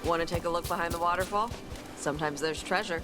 Want to take a look behind the waterfall? Sometimes there's treasure.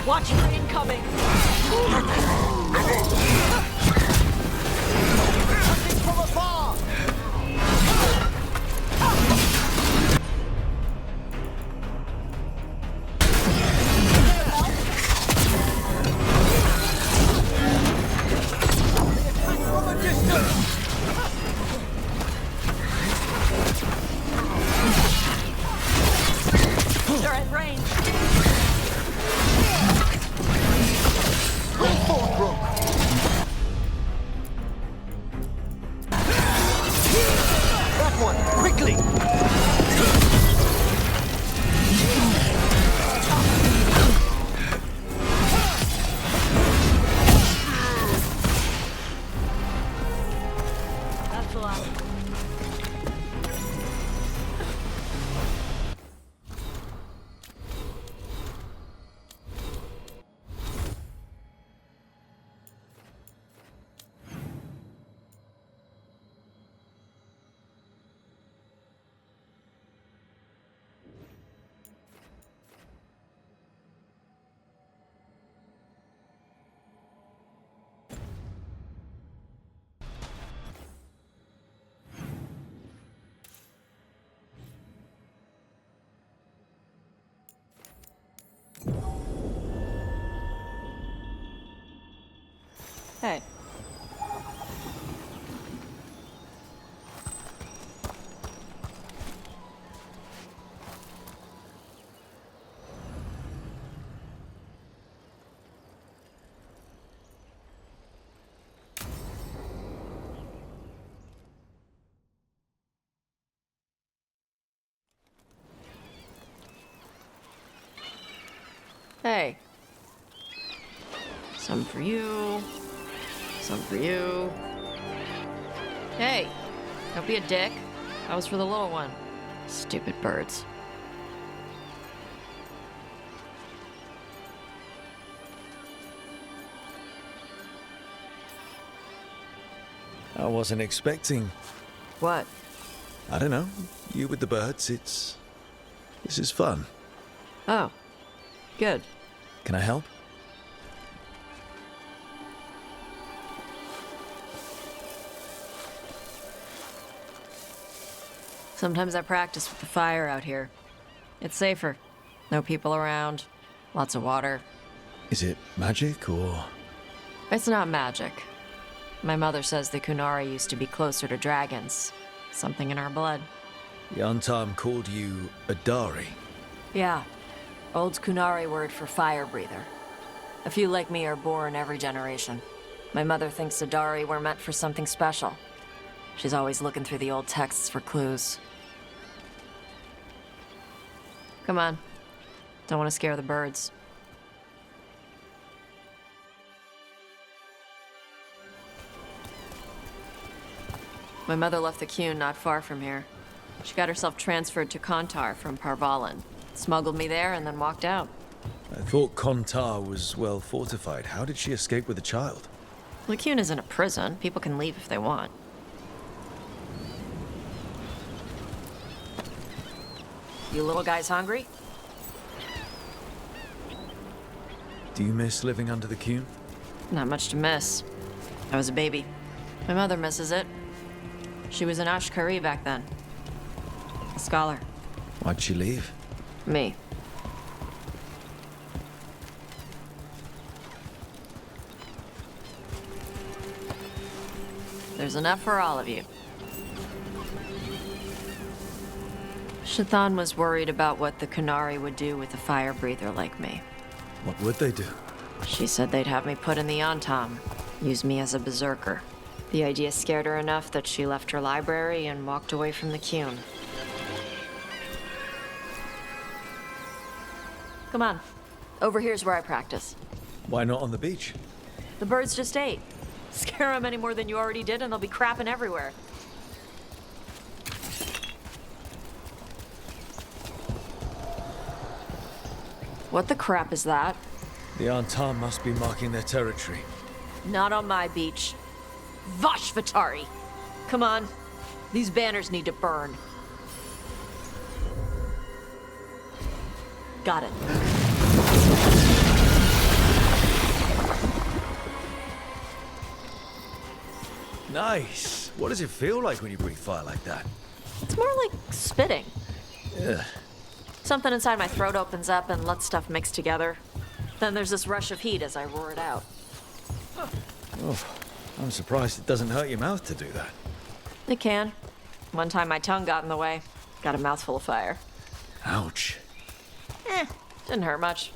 Watch for incoming! Hunting from afar! From a distance! They're at range! That one, quickly! That's a lot. Hey. Hey. Some for you. Some for you. Hey, don't be a dick. That was for the little one. Stupid birds. I wasn't expecting... What? I don't know. You with the birds, this is fun. Oh. Good. Can I help? Sometimes I practice with the fire out here. It's safer. No people around. Lots of water. Is it magic, or...? It's not magic. My mother says the Kunari used to be closer to dragons. Something in our blood. Yantam called you a Dari. Yeah. Old Kunari word for fire breather. A few like me are born every generation. My mother thinks the Dari were meant for something special. She's always looking through the old texts for clues. Come on. Don't want to scare the birds. My mother left the Qun not far from here. She got herself transferred to Kontar from Parvalan. Smuggled me there and then walked out. I thought Kontar was well fortified. How did she escape with a child? The Qun isn't a prison. People can leave if they want. You little guys hungry? Do you miss living under the Qun? Not much to miss. I was a baby. My mother misses it. She was an Ashkari back then. A scholar. Why'd she leave? Me. There's enough for all of you. Shathan was worried about what the Kunari would do with a fire breather like me. What would they do? She said they'd have me put in the Antam, use me as a berserker. The idea scared her enough that she left her library and walked away from the Qun. Come on. Over here's where I practice. Why not on the beach? The birds just ate. Scare them any more than you already did and they'll be crapping everywhere. What the crap is that? The Antam must be marking their territory. Not on my beach. Vash Vatari! Come on. These banners need to burn. Got it. Nice. What does it feel like when you breathe fire like that? It's more like spitting. Ugh. Something inside my throat opens up and lets stuff mix together. Then there's this rush of heat as I roar it out. Oh, I'm surprised it doesn't hurt your mouth to do that. It can. One time my tongue got in the way. Got a mouthful of fire. Ouch. Didn't hurt much.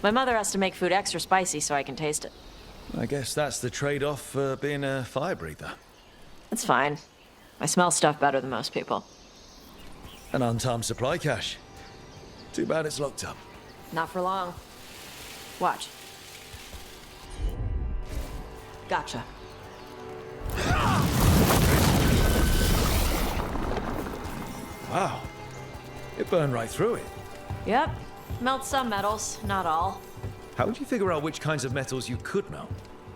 My mother has to make food extra spicy so I can taste it. I guess that's the trade-off for being a fire breather. It's fine. I smell stuff better than most people. An untimed supply cache. Too bad it's locked up. Not for long. Watch. Gotcha. Wow. It burned right through it. Yep. Melt some metals, not all. How would you figure out which kinds of metals you could melt?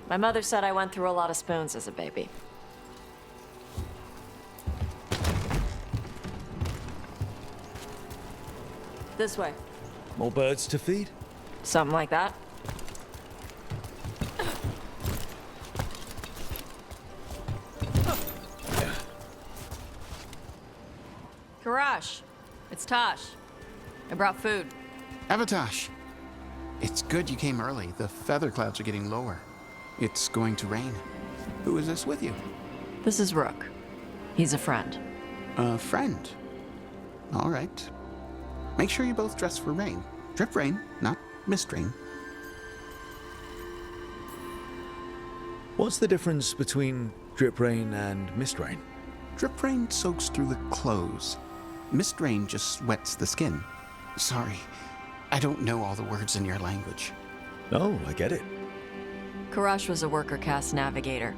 My mother said I went through a lot of spoons as a baby. This way. More birds to feed? Something like that. Karash, it's Tosh. I brought food. Avatash, it's good you came early. The feather clouds are getting lower. It's going to rain. Who is this with you? This is Rook. He's a friend. A friend. All right. Make sure you both dress for rain. Drip rain, not mist rain. What's the difference between drip rain and mist rain? Drip rain soaks through the clothes. Mist rain just wets the skin. Sorry, I don't know all the words in your language. Oh, I get it. Karash was a worker caste navigator.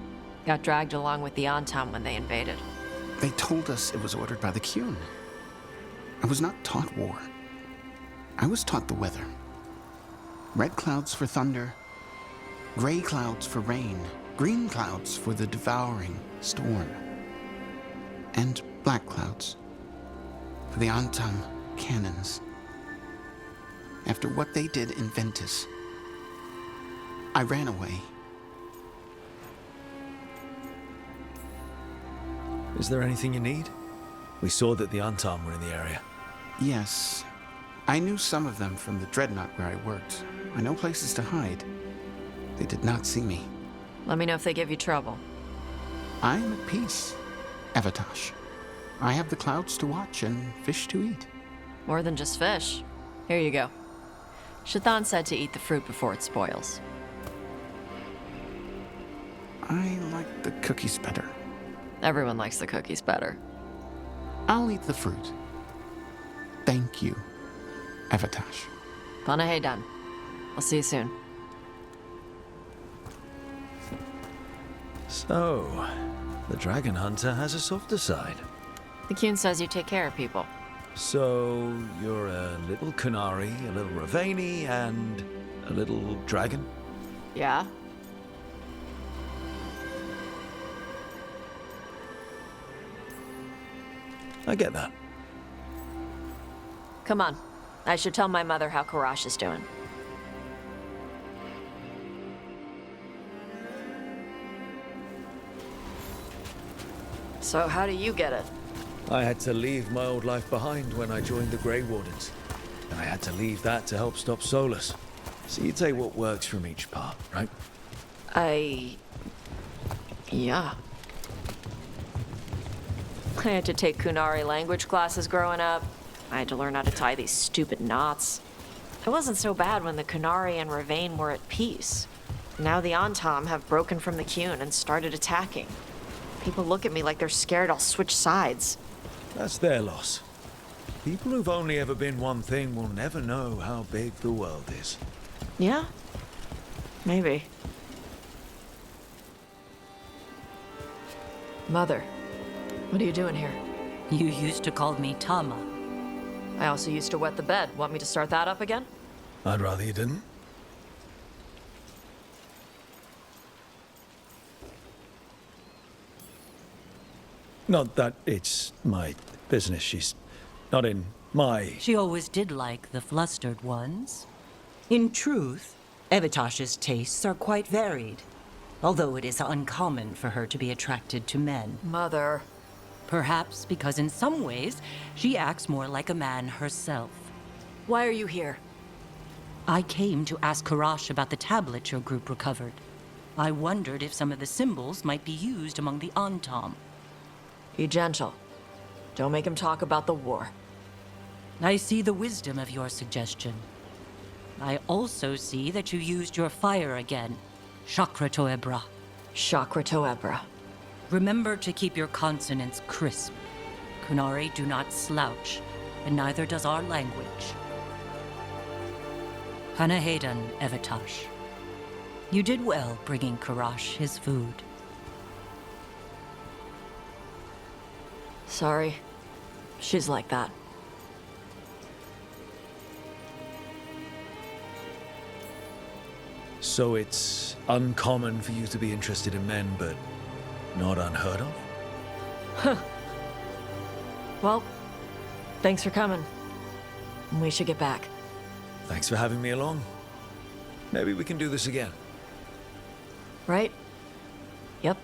Got dragged along with the Antam when they invaded. They told us it was ordered by the Qun. I was not taught war. I was taught the weather. Red clouds for thunder, gray clouds for rain, Green clouds for the devouring storm. And black clouds for the Antam cannons. After what they did in Ventus, I ran away. Is there anything you need? We saw that the Antam were in the area. Yes, I knew some of them from the Dreadnought where I worked. I know places to hide. They did not see me. Let me know if they give you trouble. I am at peace, Evatosh. I have the clouds to watch and fish to eat. More than just fish. Here you go. Shathan said to eat the fruit before it spoils. I like the cookies better. Everyone likes the cookies better. I'll eat the fruit. Thank you, Evatosh. Panaheydan. I'll see you soon. So, the Dragon Hunter has a softer side. The Kyun says you take care of people. So, you're a little Kunari, a little Ravani, and a little dragon? Yeah? I get that. Come on. I should tell my mother how Karash is doing. So how do you get it? I had to leave my old life behind when I joined the Grey Wardens. And I had to leave that to help stop Solus. So you take what works from each part, right? Yeah. I had to take Kunari language classes growing up. I had to learn how to tie these stupid knots. It wasn't so bad when the Kunari and Ravane were at peace. Now the Antam have broken from the Kyun and started attacking. People look at me like they're scared I'll switch sides. That's their loss. People who've only ever been one thing will never know how big the world is. Yeah? Maybe. Mother, what are you doing here? You used to call me Tama. I also used to wet the bed. Want me to start that up again? I'd rather you didn't. Not that it's my business. She's not in my... She always did like the flustered ones. In truth, Evatosh's tastes are quite varied, although it is uncommon for her to be attracted to men. Mother. Perhaps because in some ways, she acts more like a man herself. Why are you here? I came to ask Karash about the tablet your group recovered. I wondered if some of the symbols might be used among the Antam. Be gentle. Don't make him talk about the war. I see the wisdom of your suggestion. I also see that you used your fire again, Chakra Toebra. Chakra Toebra. Remember to keep your consonants crisp. Kunari do not slouch, and neither does our language. Panaheydan, Evatosh. You did well bringing Karash his food. Sorry. She's like that. So it's uncommon for you to be interested in men, but not unheard of? Well, thanks for coming. We should get back. Thanks for having me along. Maybe we can do this again. Right? Yep.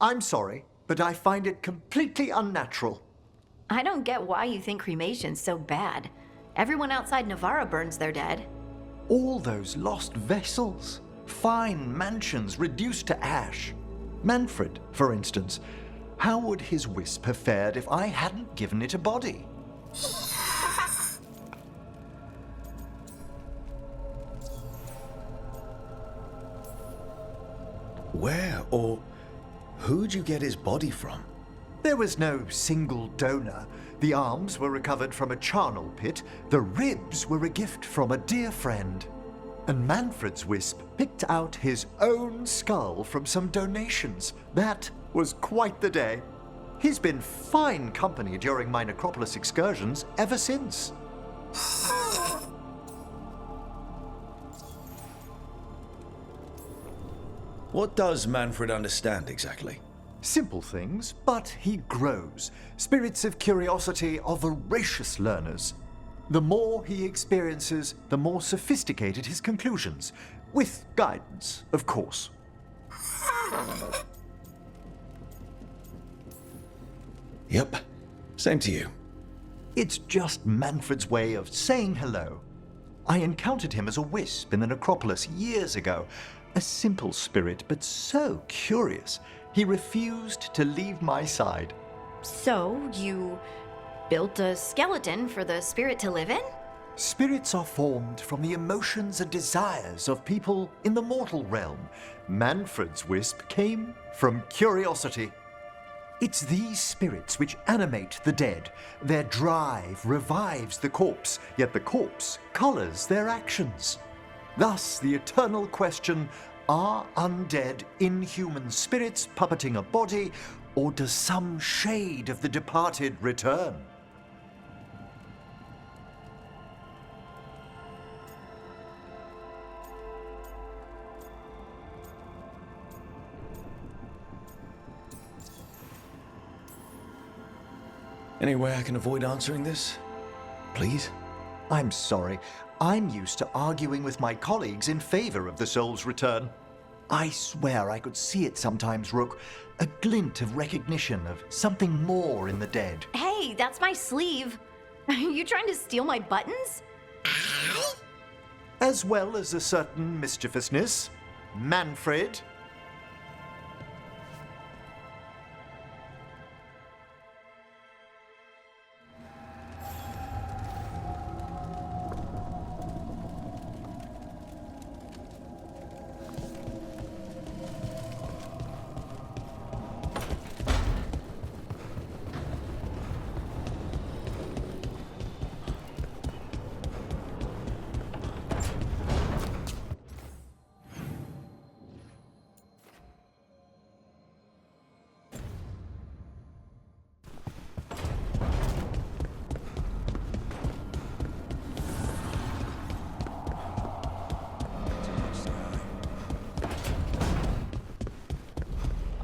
I'm sorry, but I find it completely unnatural. I don't get why you think cremation's so bad. Everyone outside Navarra burns their dead. All those lost vessels, fine mansions reduced to ash. Manfred, for instance. How would his wisp have fared if I hadn't given it a body? Where or who'd you get his body from? There was no single donor. The arms were recovered from a charnel pit. The ribs were a gift from a dear friend. And Manfred's wisp picked out his own skull from some donations. That was quite the day. He's been fine company during my necropolis excursions ever since. What does Manfred understand exactly? Simple things, but he grows. Spirits of curiosity are voracious learners. The more he experiences, the more sophisticated his conclusions. With guidance, of course. Yep, same to you. It's just Manfred's way of saying hello. I encountered him as a wisp in the necropolis years ago. A simple spirit, but so curious. He refused to leave my side. So, you built a skeleton for the spirit to live in? Spirits are formed from the emotions and desires of people in the mortal realm. Manfred's wisp came from curiosity. It's these spirits which animate the dead. Their drive revives the corpse, yet the corpse colors their actions. Thus, the eternal question, are undead, inhuman spirits puppeting a body, or does some shade of the departed return? Any way I can avoid answering this? Please? I'm sorry. I'm used to arguing with my colleagues in favor of the soul's return. I swear I could see it sometimes, Rook. A glint of recognition of something more in the dead. Hey, that's my sleeve. Are you trying to steal my buttons? As well as a certain mischievousness. Manfred.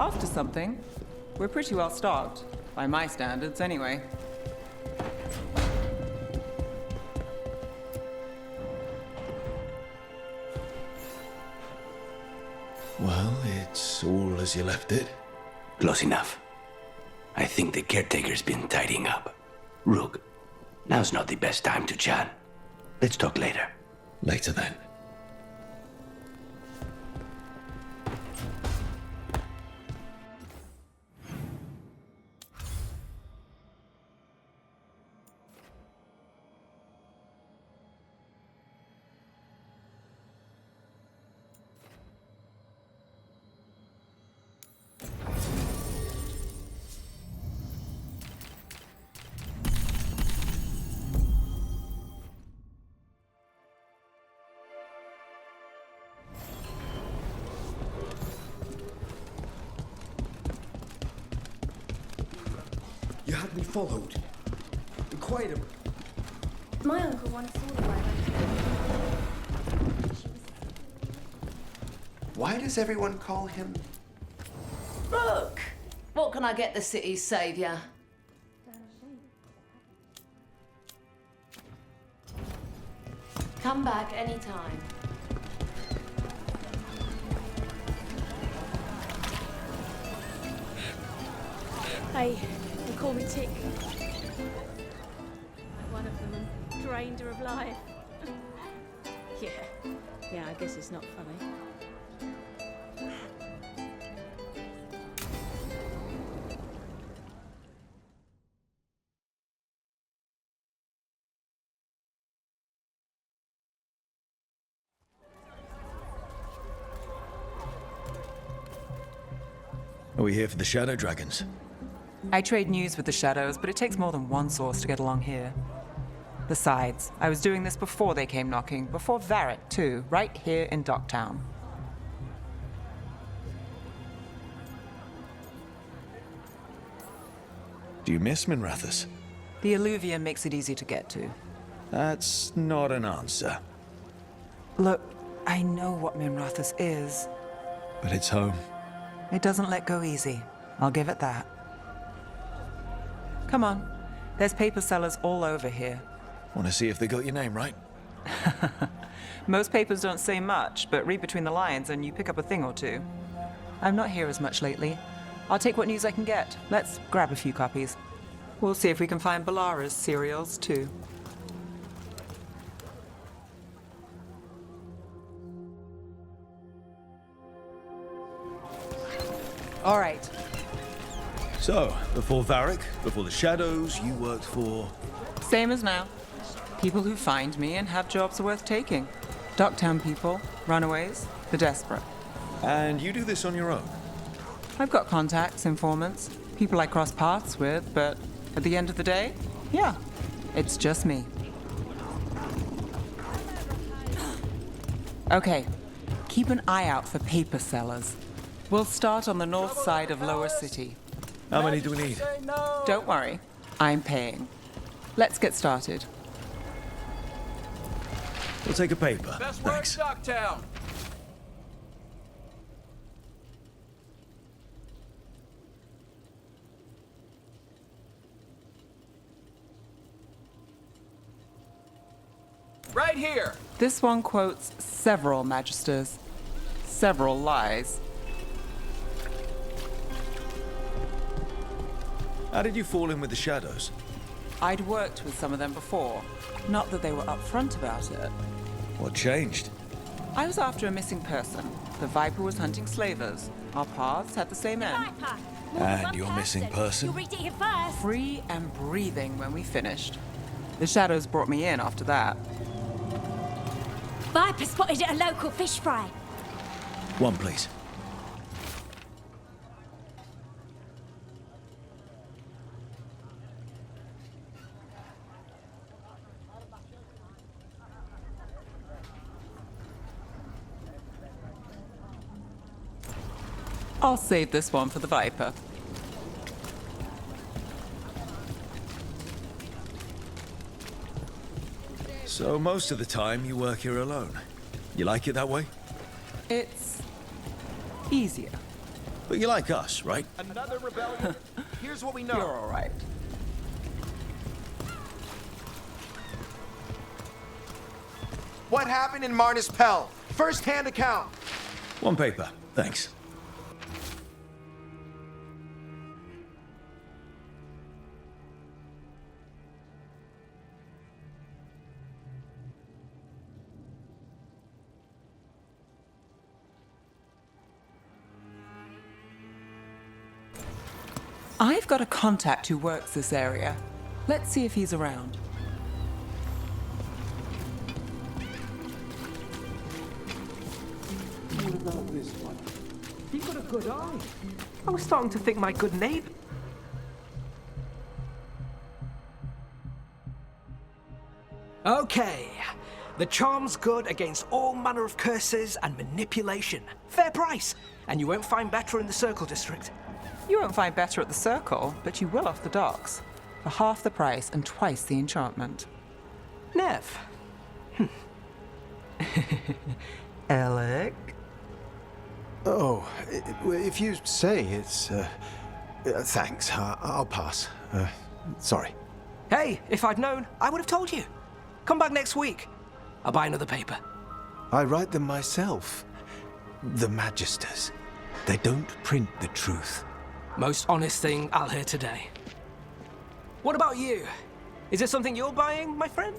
After something. We're pretty well stocked. By my standards, anyway. Well, it's all as you left it. Close enough. I think the caretaker's been tidying up. Rook, now's not the best time to chat. Let's talk later. Later then. You had me followed. Quite a... My uncle once saw the Violet. Why does everyone call him... Look! What can I get the city's saviour? Come back anytime. Hey, they call me Tick. One of them and drained her of life. Yeah, I guess it's not funny. Are we here for the Shadow Dragons? I trade news with the Shadows, but it takes more than one source to get along here. Besides, I was doing this before they came knocking, before Varric, too, right here in Docktown. Do you miss Minrathous? The Alluvia makes it easy to get to. That's not an answer. Look, I know what Minrathous is. But it's home. It doesn't let go easy. I'll give it that. Come on. There's paper sellers all over here. Want to see if they got your name right? Most papers don't say much, but read between the lines and you pick up a thing or two. I'm not here as much lately. I'll take what news I can get. Let's grab a few copies. We'll see if we can find Balara's cereals, too. All right. So, before Varric, before the Shadows, you worked for... Same as now. People who find me and have jobs worth taking. Docktown people, runaways, the desperate. And you do this on your own? I've got contacts, informants, people I cross paths with, but at the end of the day, yeah, it's just me. Okay, keep an eye out for paper sellers. We'll start on the north side of Lower City. How many do we need? Don't worry, I'm paying. Let's get started. We'll take a paper. Thanks. Docktown. Right here. This one quotes several magisters, several lies. How did you fall in with the Shadows? I'd worked with some of them before. Not that they were upfront about it. What changed? I was after a missing person. The Viper was hunting slavers. Our paths had the same end. And your missing person? You'll read it here first. Free and breathing when we finished. The Shadows brought me in after that. Viper spotted at a local fish fry. One, please. I'll save this one for the Viper. So most of the time you work here alone. You like it that way? It's easier. But you like us, right? Another rebellion. Here's what we know. You're all right. What happened in Marnus Pell? First-hand account. One paper, thanks. I've got a contact who works this area. Let's see if he's around. What about this one? He got a good eye. I was starting to think my good neighbor. Okay. The charm's good against all manner of curses and manipulation. Fair price. And you won't find better in the Circle District. You won't find better at the Circle, but you will off the docks. For half the price and twice the enchantment. Nev. Alec? Oh, if you say it's... thanks. I'll pass. Sorry. Hey, if I'd known, I would have told you. Come back next week. I'll buy another paper. I write them myself. The Magisters. They don't print the truth. Most honest thing I'll hear today. What about you? Is there something you're buying, my friend?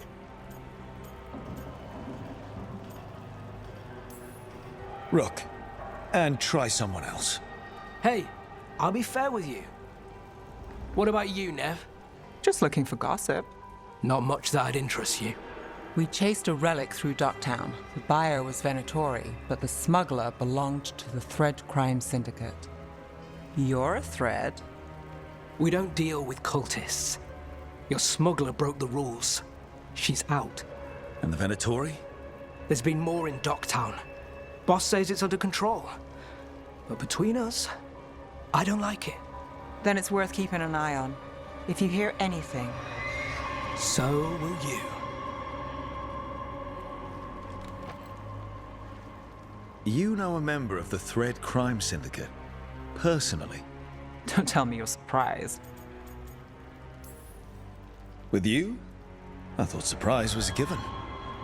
Rook, and try someone else. Hey, I'll be fair with you. What about you, Nev? Just looking for gossip. Not much that'd interest you. We chased a relic through Docktown. The buyer was Venatori, but the smuggler belonged to the Thread Crime Syndicate. You're a Thread? We don't deal with cultists. Your smuggler broke the rules. She's out. And the Venatori? There's been more in Docktown. Boss says it's under control. But between us, I don't like it. Then it's worth keeping an eye on. If you hear anything. So will you. You know a member of the Thread Crime Syndicate, personally. Don't tell me you're surprised. With you? I thought surprise was a given.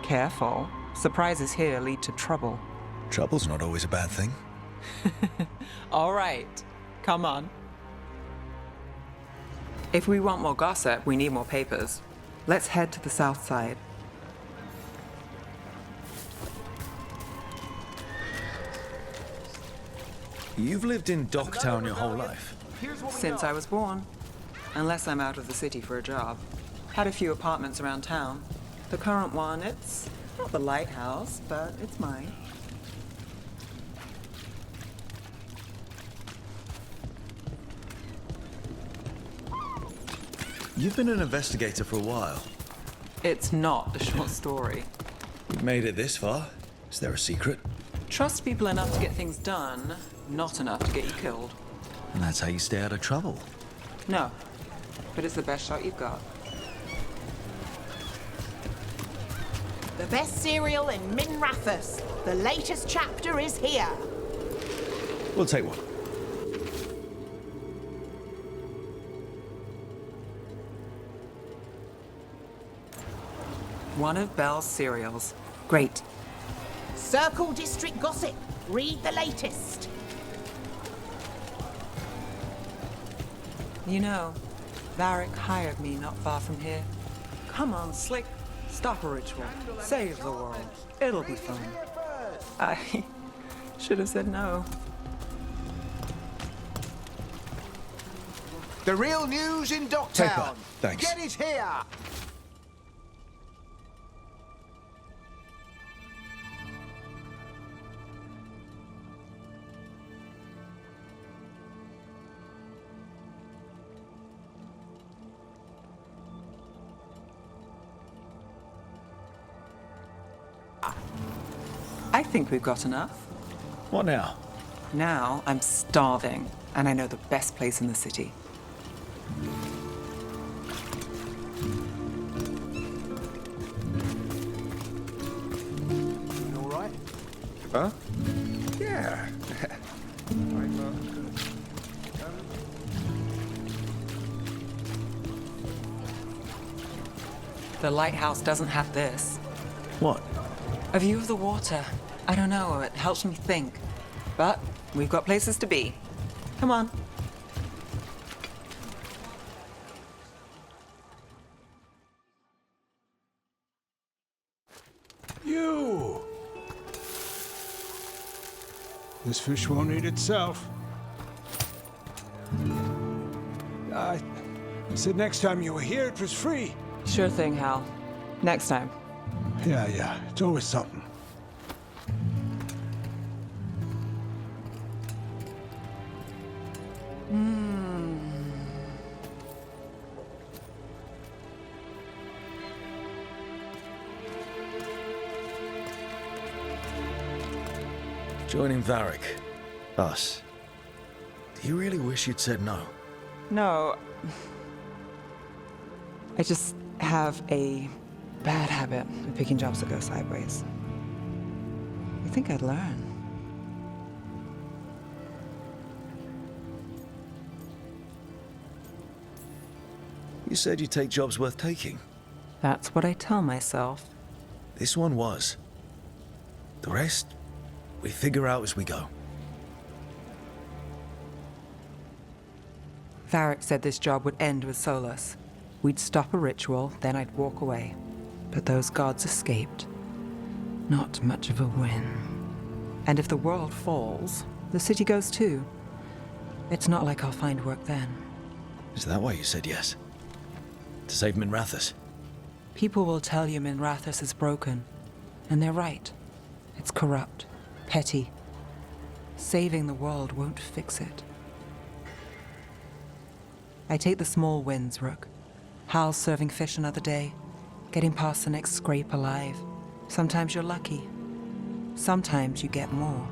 Careful. Surprises here lead to trouble. Trouble's not always a bad thing. All right. Come on. If we want more gossip, we need more papers. Let's head to the south side. You've lived in Docktown your whole life? Since I was born. Unless I'm out of the city for a job. Had a few apartments around town. The current one, it's not the lighthouse, but it's mine. You've been an investigator for a while. It's not a short story. You've made it this far. Is there a secret? Trust people enough to get things done, not enough to get you killed. And that's how you stay out of trouble. No, but it's the best shot you've got. The best cereal in Min Rathus. The latest chapter is here. We'll take one. One of Belle's cereals. Great. Circle District Gossip. Read the latest. You know, Varric hired me not far from here. Come on, Slick. Stop a ritual. Save the world. It'll be fun. I should have said no. The real news in Paper. Docktown. Thanks. Get it here. I think we've got enough. What now? Now I'm starving, and I know the best place in the city. All right. Huh? Yeah. The lighthouse doesn't have this. What? A view of the water. I don't know, it helps me think. But we've got places to be. Come on. You! This fish won't eat itself. I said next time you were here, it was free. Sure thing, Hal. Next time. Yeah, it's always something. Joining Varric. Us. Do you really wish you'd said no? No. I just have a bad habit of picking jobs that go sideways. You think I'd learn? You said you'd take jobs worth taking. That's what I tell myself. This one was. The rest, we figure out as we go. Varric said this job would end with Solus. We'd stop a ritual, then I'd walk away. But those gods escaped. Not much of a win. And if the world falls, the city goes too. It's not like I'll find work then. Is that why you said yes? To save Minrathous? People will tell you Minrathous is broken. And they're right. It's corrupt, petty. Saving the world won't fix it. I take the small wins, Rook. Hal serving fish another day, getting past the next scrape alive. Sometimes you're lucky. Sometimes you get more.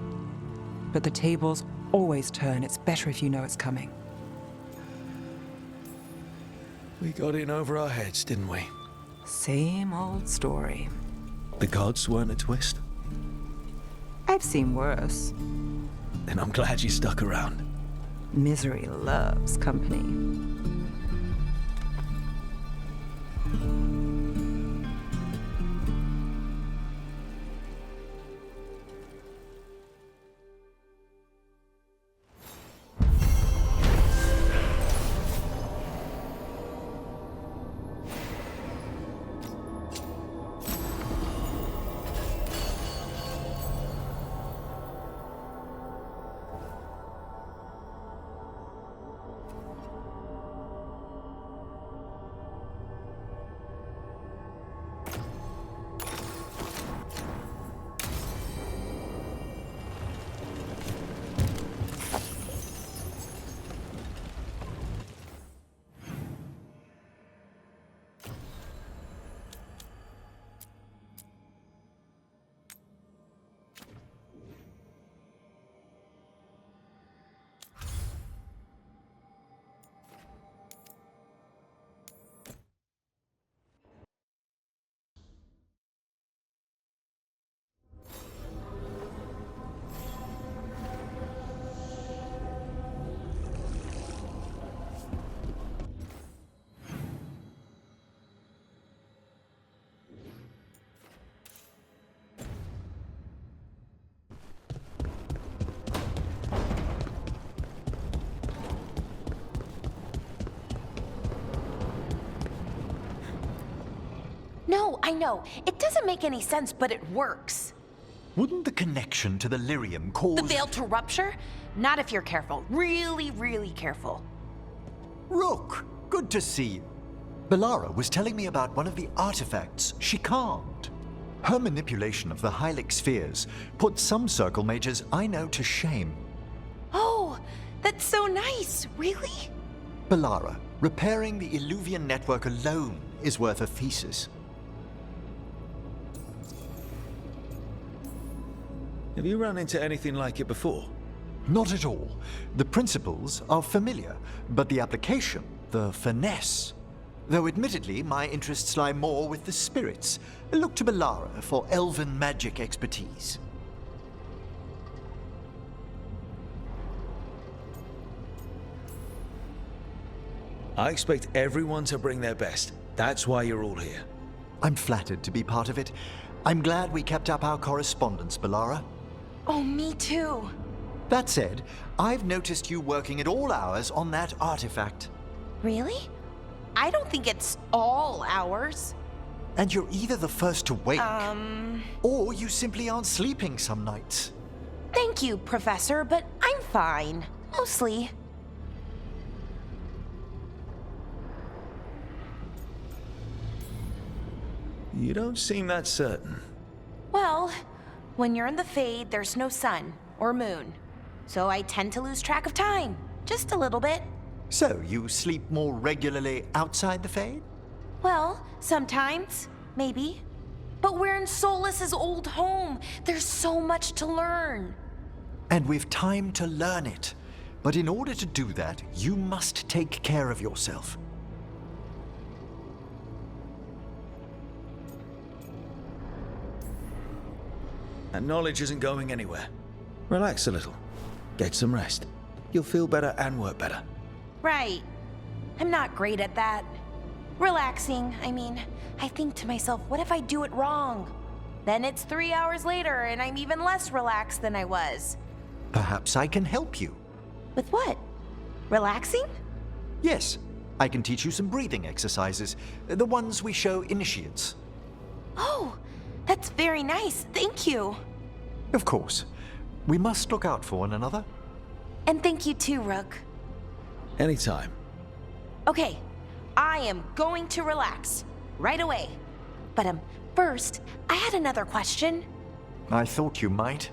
But the tables always turn. It's better if you know it's coming. We got in over our heads, didn't we? Same old story. The gods weren't a twist? I've seen worse. Then I'm glad you stuck around. Misery loves company. No, I know. It doesn't make any sense, but it works. Wouldn't the connection to the lyrium cause... The veil to rupture? Not if you're careful. Really, really careful. Rook, good to see you. Bellara was telling me about one of the artifacts she calmed. Her manipulation of the Hylic spheres put some circle mages I know to shame. Oh, that's so nice. Really? Bellara, repairing the Illuvian network alone is worth a thesis. Have you run into anything like it before? Not at all. The principles are familiar, but the application, the finesse. Though admittedly, my interests lie more with the spirits. Look to Bellara for elven magic expertise. I expect everyone to bring their best. That's why you're all here. I'm flattered to be part of it. I'm glad we kept up our correspondence, Bellara. Oh, me too. That said, I've noticed you working at all hours on that artifact. Really? I don't think it's all hours. And you're either the first to wake, or you simply aren't sleeping some nights. Thank you, Professor, but I'm fine. Mostly. You don't seem that certain. Well, when you're in the Fade, there's no sun or moon. So I tend to lose track of time. Just a little bit. So, you sleep more regularly outside the Fade? Well, sometimes. Maybe. But we're in Solus's old home. There's so much to learn. And we've time to learn it. But in order to do that, you must take care of yourself. That knowledge isn't going anywhere. Relax a little. Get some rest. You'll feel better and work better. Right. I'm not great at that. Relaxing, I mean, I think to myself, what if I do it wrong? Then it's 3 hours later and I'm even less relaxed than I was. Perhaps I can help you. With what? Relaxing? Yes, I can teach you some breathing exercises, the ones we show initiates. Oh, that's very nice. Thank you. Of course. We must look out for one another. And thank you too, Rook. Anytime. Okay, I am going to relax right away. But first, I had another question. I thought you might.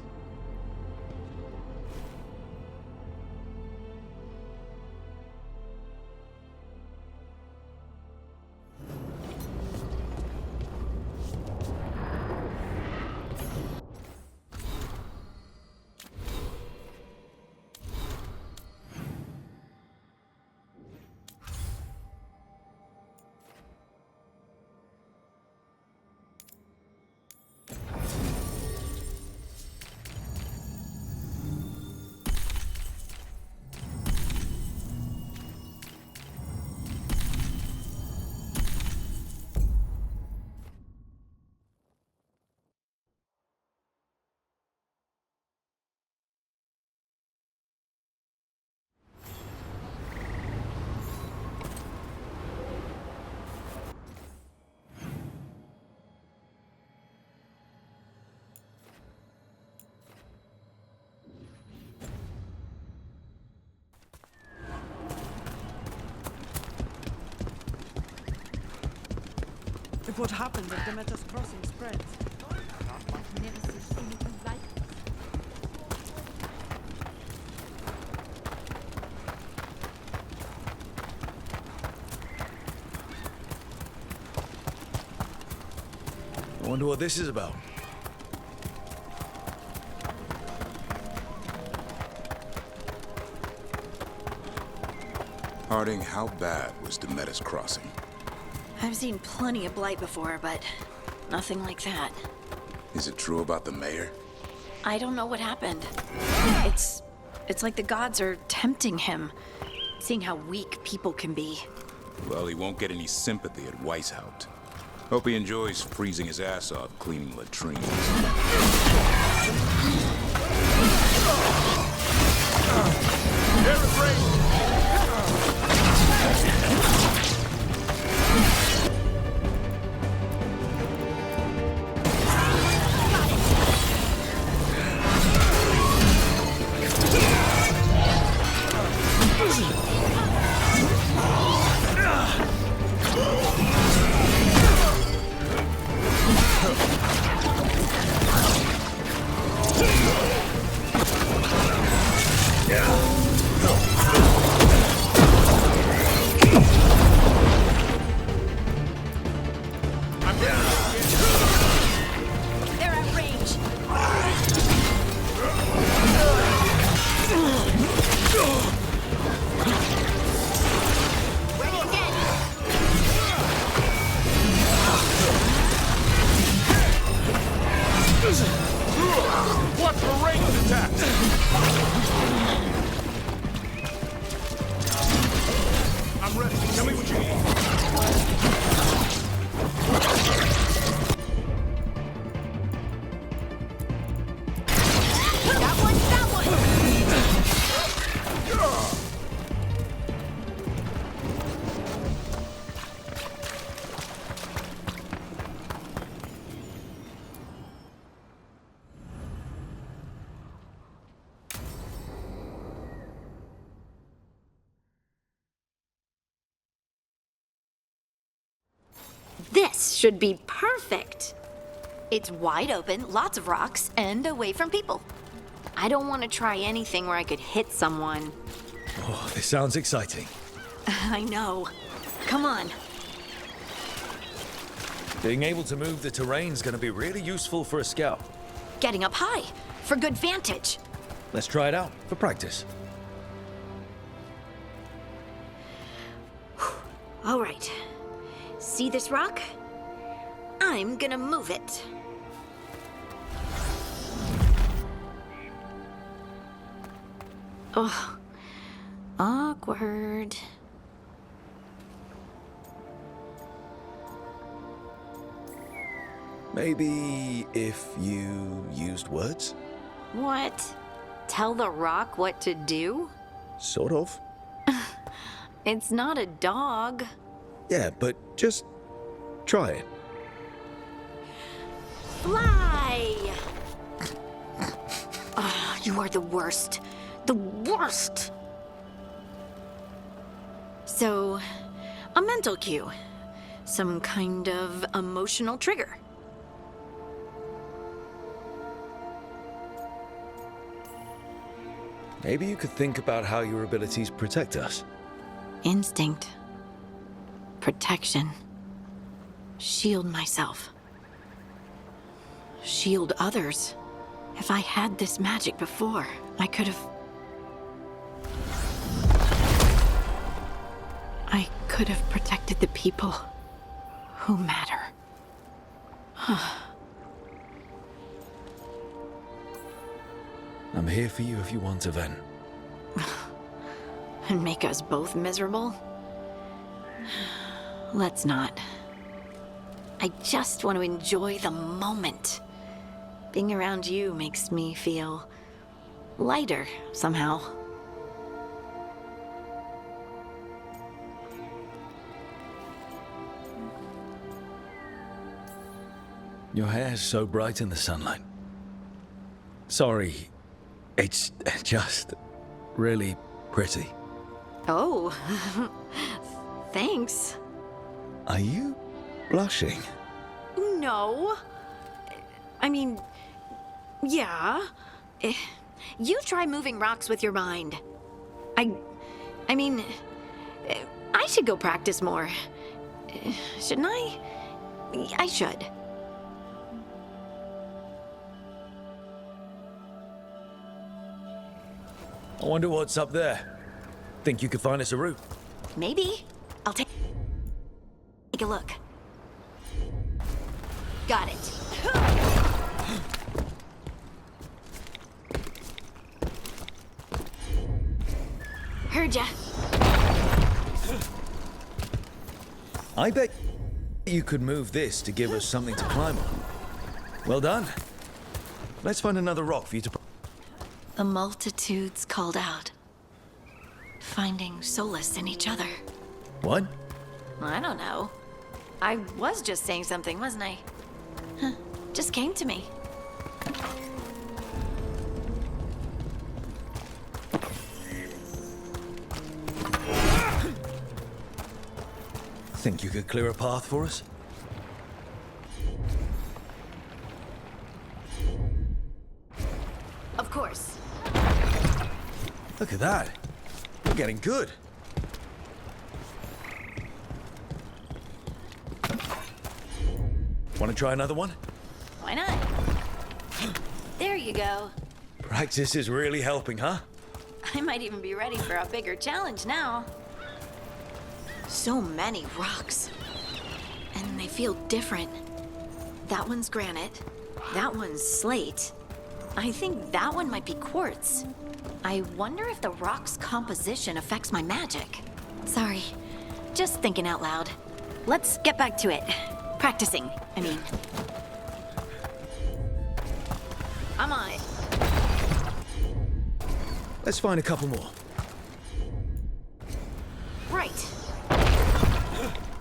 If what happens at Demeter's Crossing spreads. I've never seen anything like I wonder what this is about. Harding, how bad was Demeter's Crossing? I've seen plenty of blight before, but nothing like that. Is it true about the mayor? I don't know what happened. It's like the gods are tempting him, seeing how weak people can be. Well, he won't get any sympathy at Weishaupt. Hope he enjoys freezing his ass off cleaning latrines. They're at range. Ready again. Watch for ranged attacks! I'm ready. Tell me what you need. That one, that one. This should be perfect. It's wide open, lots of rocks, and away from people. I don't want to try anything where I could hit someone. Oh, this sounds exciting. I know. Come on. Being able to move the terrain's gonna be really useful for a scout. Getting up high for good vantage. Let's try it out for practice. All right. See this rock? I'm gonna move it. Oh, awkward. Maybe if you used words? What? Tell the rock what to do? Sort of. It's not a dog. Yeah, but just try it. Fly! Oh, you are the worst. The worst! So, a mental cue. Some kind of emotional trigger. Maybe you could think about how your abilities protect us. Instinct. Protection. Shield myself. Shield others. If I had this magic before, I could have... I could have protected the people who matter. I'm here for you if you want to, Ven. And make us both miserable? Let's not. I just want to enjoy the moment. Being around you makes me feel lighter somehow. Your hair's so bright in the sunlight. Sorry, it's just really pretty. Oh, thanks. Are you blushing? No. I mean, yeah. You try moving rocks with your mind. I mean, I should go practice more. Shouldn't I? I should. I wonder what's up there. Think you could find us a route? Maybe. I'll take a look. Got it. Heard ya. I bet you could move this to give us something to climb on. Well done. Let's find another rock for you to... The multitudes called out, finding solace in each other. What? I don't know. I was just saying something, wasn't I? Just came to me. Think you could clear a path for us? Of course. Look at that. We're getting good. Want to try another one? Why not? There you go. Practice is really helping, huh? I might even be ready for a bigger challenge now. So many rocks. And they feel different. That one's granite. That one's slate. I think that one might be quartz. I wonder if the rock's composition affects my magic. Sorry, just thinking out loud. Let's get back to it. Practicing, I mean. I'm on it. Let's find a couple more. Right.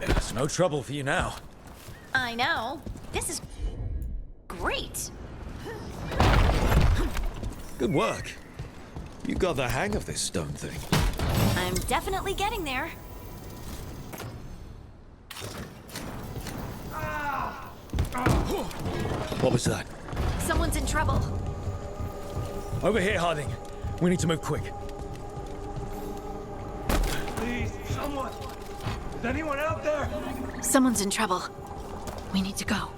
It's no trouble for you now. I know. This is great. Good work. You got the hang of this stone thing. I'm definitely getting there. What was that? Someone's in trouble. Over here, Harding. We need to move quick. Please, someone! Is anyone out there? Someone's in trouble. We need to go.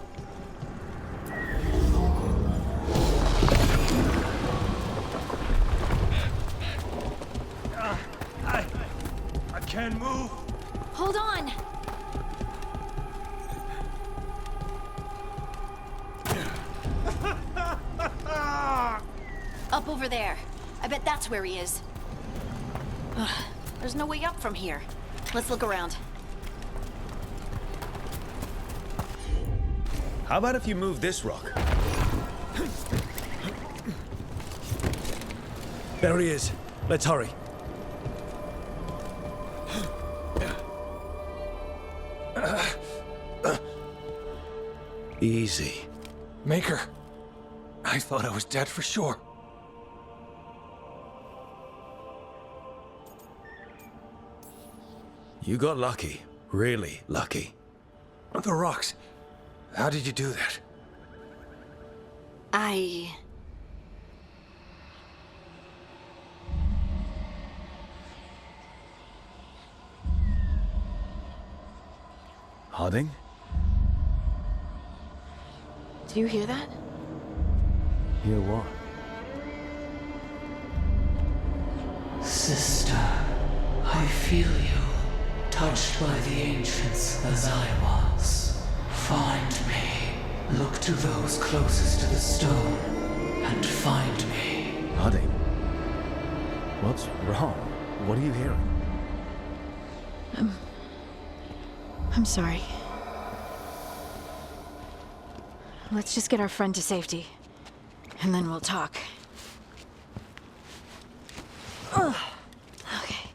I can't move. Hold on. Up over there. I bet that's where he is. Ugh, there's no way up from here. Let's look around. How about if you move this rock? There he is. Let's hurry. Easy. Maker, I thought I was dead for sure. You got lucky. Really lucky. The rocks. How did you do that? Harding? Do you hear that? Hear what? Sister, I feel you, touched by the ancients as I was. Find me. Look to those closest to the stone, and find me. Harding? What's wrong? What are you hearing? I'm sorry. Let's just get our friend to safety, and then we'll talk. Ugh. Okay.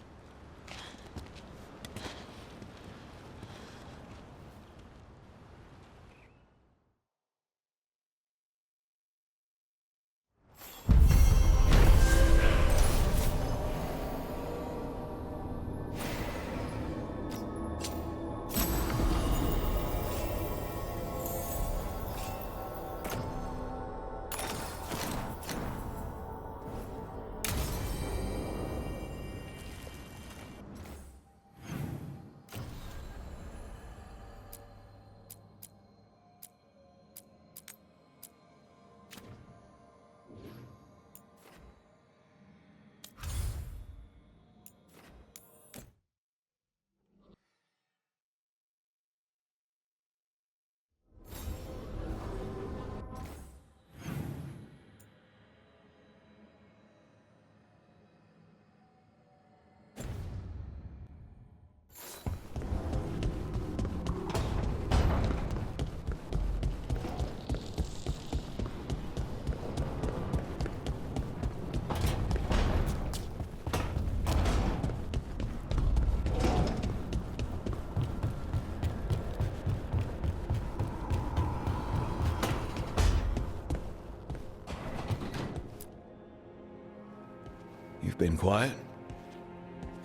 You've been quiet?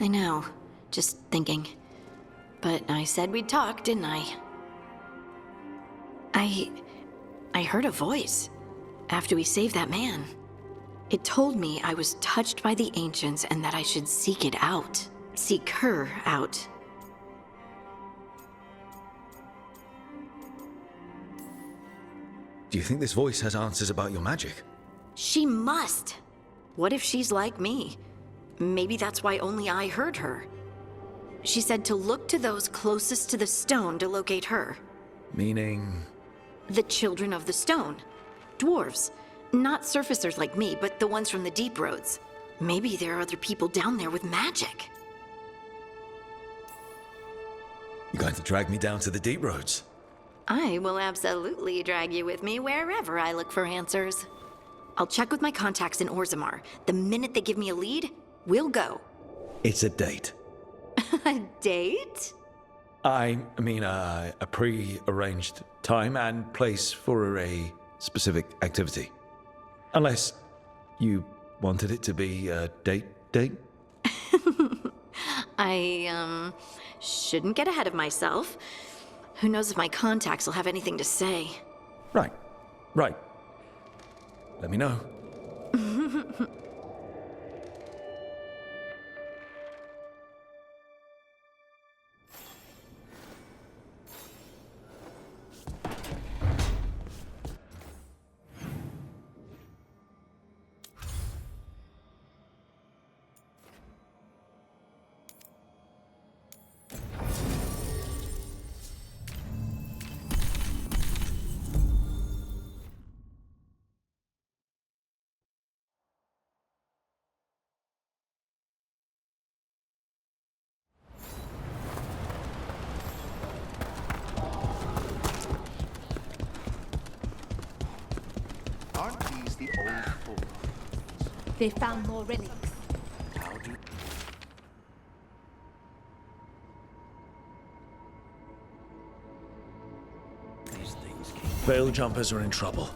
I know. Just thinking. But I said we'd talk, didn't I? I heard a voice after we saved that man. It told me I was touched by the ancients and that I should seek it out. Seek her out. Do you think this voice has answers about your magic? She must! What if she's like me? Maybe that's why only I heard her. She said to look to those closest to the stone to locate her. Meaning? The children of the stone. Dwarves. Not surfacers like me, but the ones from the deep roads. Maybe there are other people down there with magic. You're going to drag me down to the deep roads? I will absolutely drag you with me wherever I look for answers. I'll check with my contacts in Orzammar. The minute they give me a lead, we'll go. It's a date. A date? I mean, a pre-arranged time and place for a specific activity. Unless you wanted it to be a date? I, shouldn't get ahead of myself. Who knows if my contacts will have anything to say. Right. Let me know. Aren't these the old fools? They found more relics. How do They Veil jumpers are in trouble.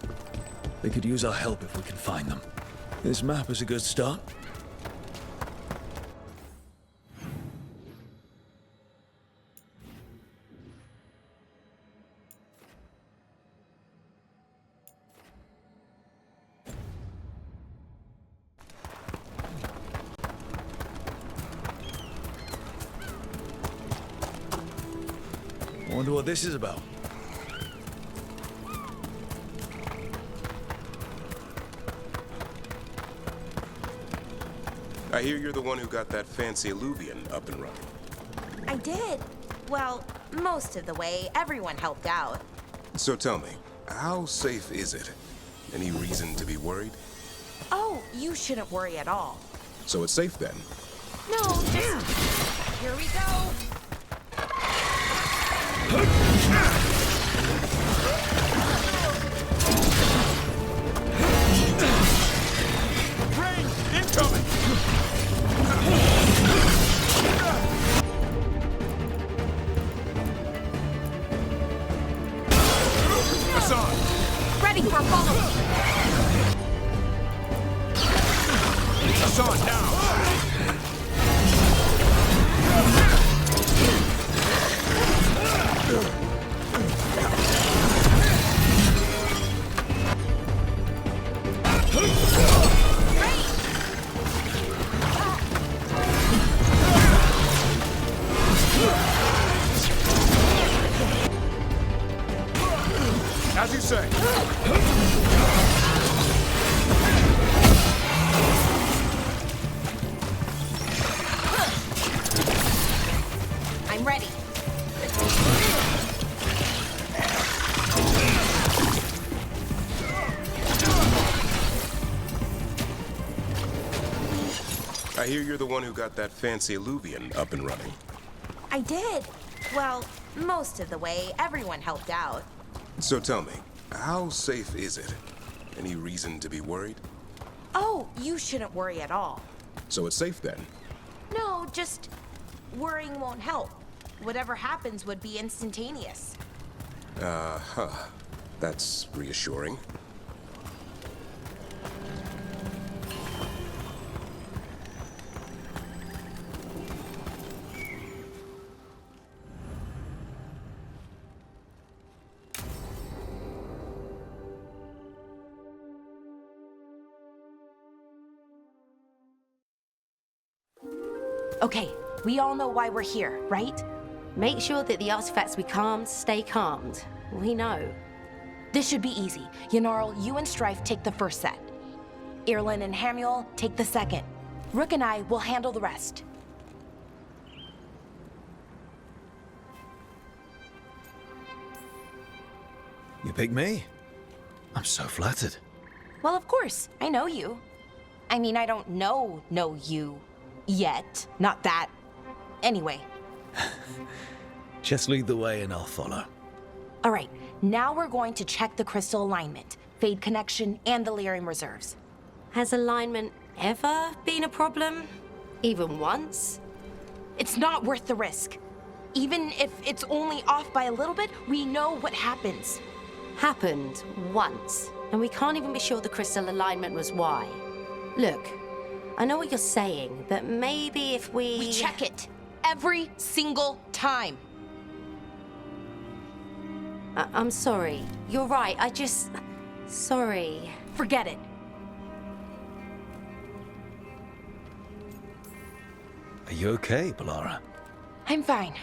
They could use our help if we can find them. This map is a good start. I wonder what this is about. I hear you're the one who got that fancy alluvion up and running. I did. Well, most of the way. Everyone helped out. So tell me, how safe is it? Any reason to be worried? Oh, you shouldn't worry at all. So it's safe then? No, just... Here we go. Rain incoming! Hassan! Ready for follow-up. Hassan, now! As you say. I'm ready. I hear you're the one who got that fancy alluvion up and running. I did. Well, most of the way. Everyone helped out. So tell me, how safe is it? Any reason to be worried? Oh, you shouldn't worry at all. So it's safe then? No, just worrying won't help. Whatever happens would be instantaneous. Uh-huh. That's reassuring. Okay, we all know why we're here, right? Make sure that the artifacts we calmed stay calmed. We know. This should be easy. Yanarl, you and Strife take the first set. Irlin and Hamuel take the second. Rook and I will handle the rest. You pick me? I'm so flattered. Well, of course. I know you. I mean, I don't know you yet. Not that. Anyway. Just lead the way and I'll follow. All right, now we're going to check the crystal alignment, Fade connection, and the lyrium reserves. Has alignment ever been a problem? Even once? It's not worth the risk. Even if it's only off by a little bit, we know what happens. Happened once, and we can't even be sure the crystal alignment was why. Look, I know what you're saying, but maybe if We check it every single time. I'm sorry. You're right, Sorry. Forget it. Are you okay, Balara? I'm fine.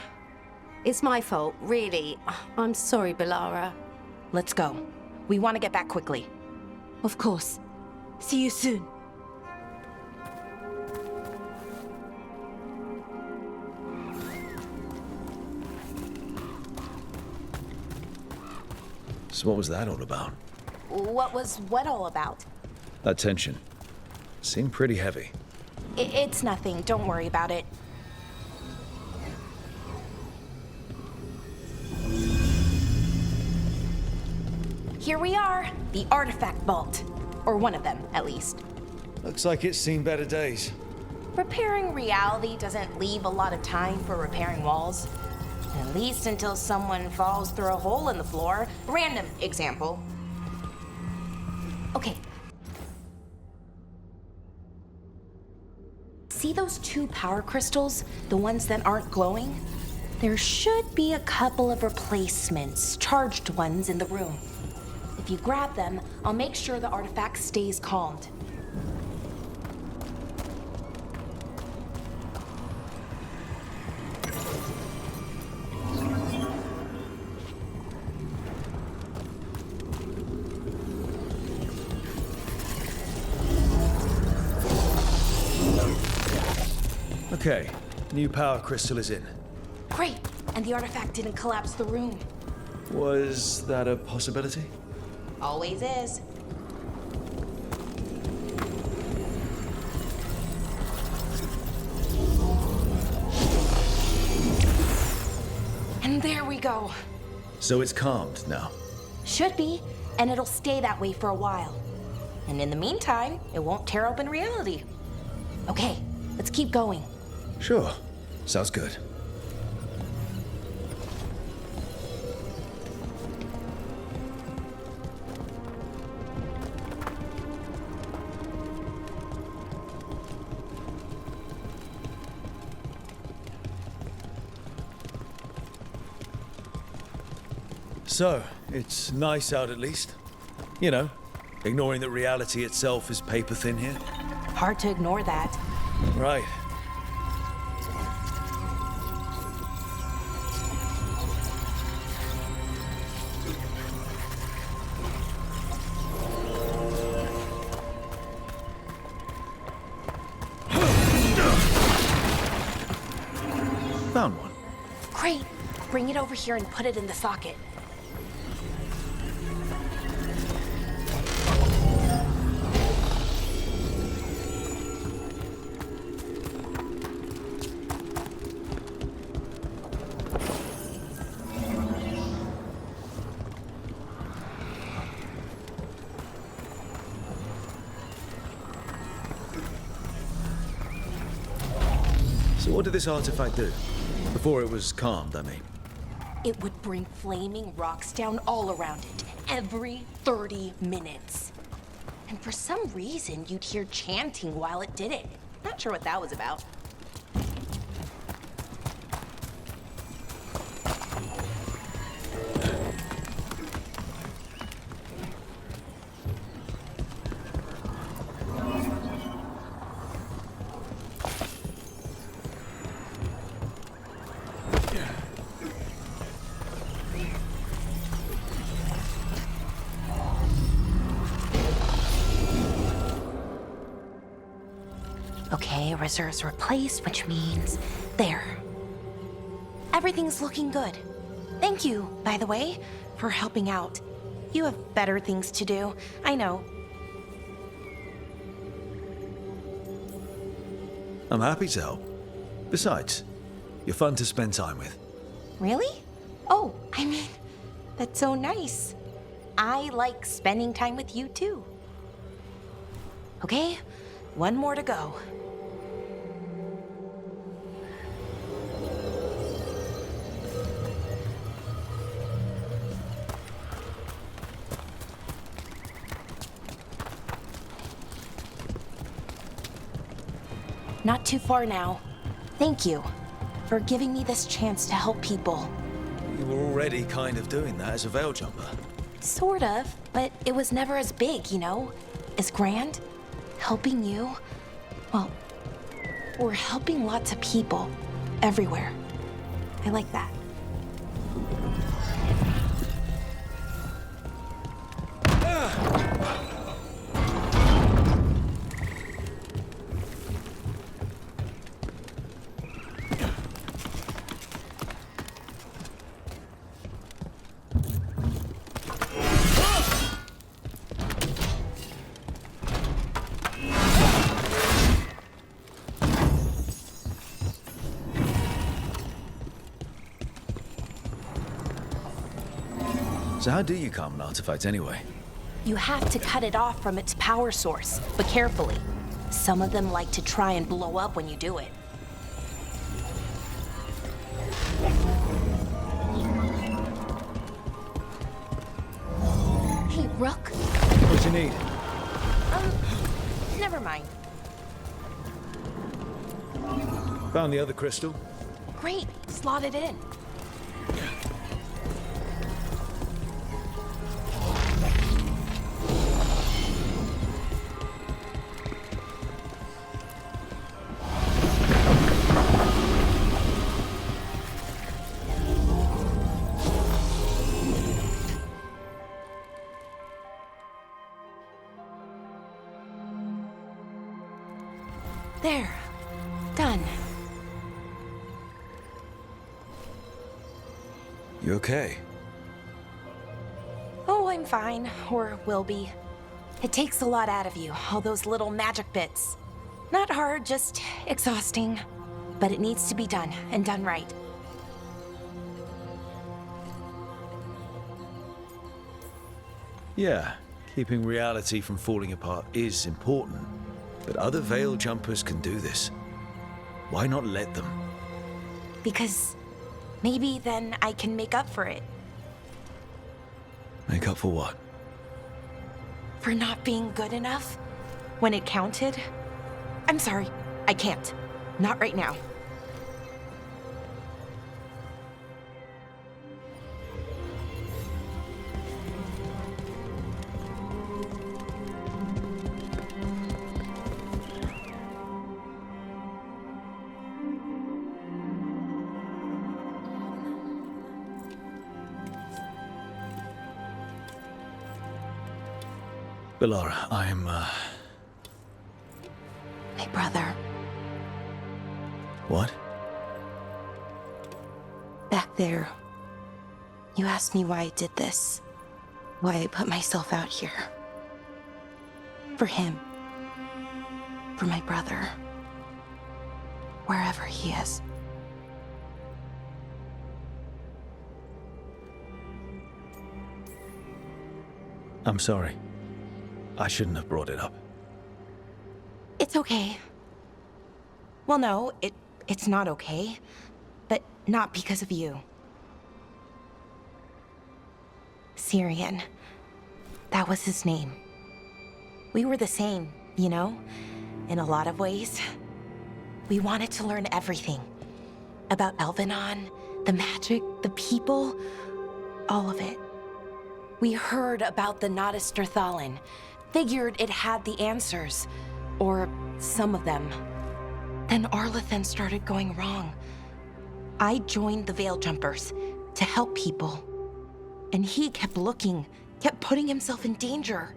It's my fault, really. I'm sorry, Balara. Let's go. We want to get back quickly. Of course. See you soon. So what was that all about? What was what all about? That tension. Seemed pretty heavy. It's nothing. Don't worry about it. Here we are. The artifact vault. Or one of them, at least. Looks like it's seen better days. Repairing reality doesn't leave a lot of time for repairing walls. At least until someone falls through a hole in the floor. Random example. Okay. See those 2 power crystals? The ones that aren't glowing? There should be a couple of replacements, charged ones, in the room. If you grab them, I'll make sure the artifact stays calmed. Okay, new power crystal is in. Great, and the artifact didn't collapse the room. Was that a possibility? Always is. And there we go. So it's calmed now. Should be, and it'll stay that way for a while. And in the meantime, it won't tear open reality. Okay, let's keep going. Sure, sounds good. So, it's nice out at least. You know, ignoring that reality itself is paper thin here. Hard to ignore that. Right. Found one. Great. Bring it over here and put it in the socket. So what did this artifact do? Before it was calmed, I mean. It would bring flaming rocks down all around it, every 30 minutes. And for some reason, you'd hear chanting while it did it. Not sure what that was about. Okay, reserves replaced, which means there. Everything's looking good. Thank you, by the way, for helping out. You have better things to do, I know. I'm happy to help. Besides, you're fun to spend time with. Really? Oh, I mean, that's so nice. I like spending time with you too. Okay, one more to go. Not too far now. Thank you for giving me this chance to help people. You were already kind of doing that as a veil jumper. Sort of, but it was never as big, you know? As grand. Helping you. Well, we're helping lots of people. Everywhere. I like that. So how do you calm an artifact anyway? You have to cut it off from its power source, but carefully. Some of them like to try and blow up when you do it. Rook? What you need? Never mind. Found the other crystal. Great, slot it in. There. Done. You okay? Oh, I'm fine. Or will be. It takes a lot out of you, all those little magic bits. Not hard, just exhausting. But it needs to be done, and done right. Yeah, keeping reality from falling apart is important. But other Veil Jumpers can do this. Why not let them? Because maybe then I can make up for it. Make up for what? For not being good enough when it counted. I'm sorry, I can't. Not right now. Bellara, I'm, My brother. What? Back there. You asked me why I did this. Why I put myself out here. For him. For my brother. Wherever he is. I'm sorry. I shouldn't have brought it up. It's okay. Well, no, it's not okay. But not because of you. Syrian. That was his name. We were the same, you know? In a lot of ways. We wanted to learn everything. About Elvenon, the magic, the people, all of it. We heard about the Nodus Thalin. Figured it had the answers. Or some of them. Then Arlathan started going wrong. I joined the Veil Jumpers to help people. And he kept looking, kept putting himself in danger.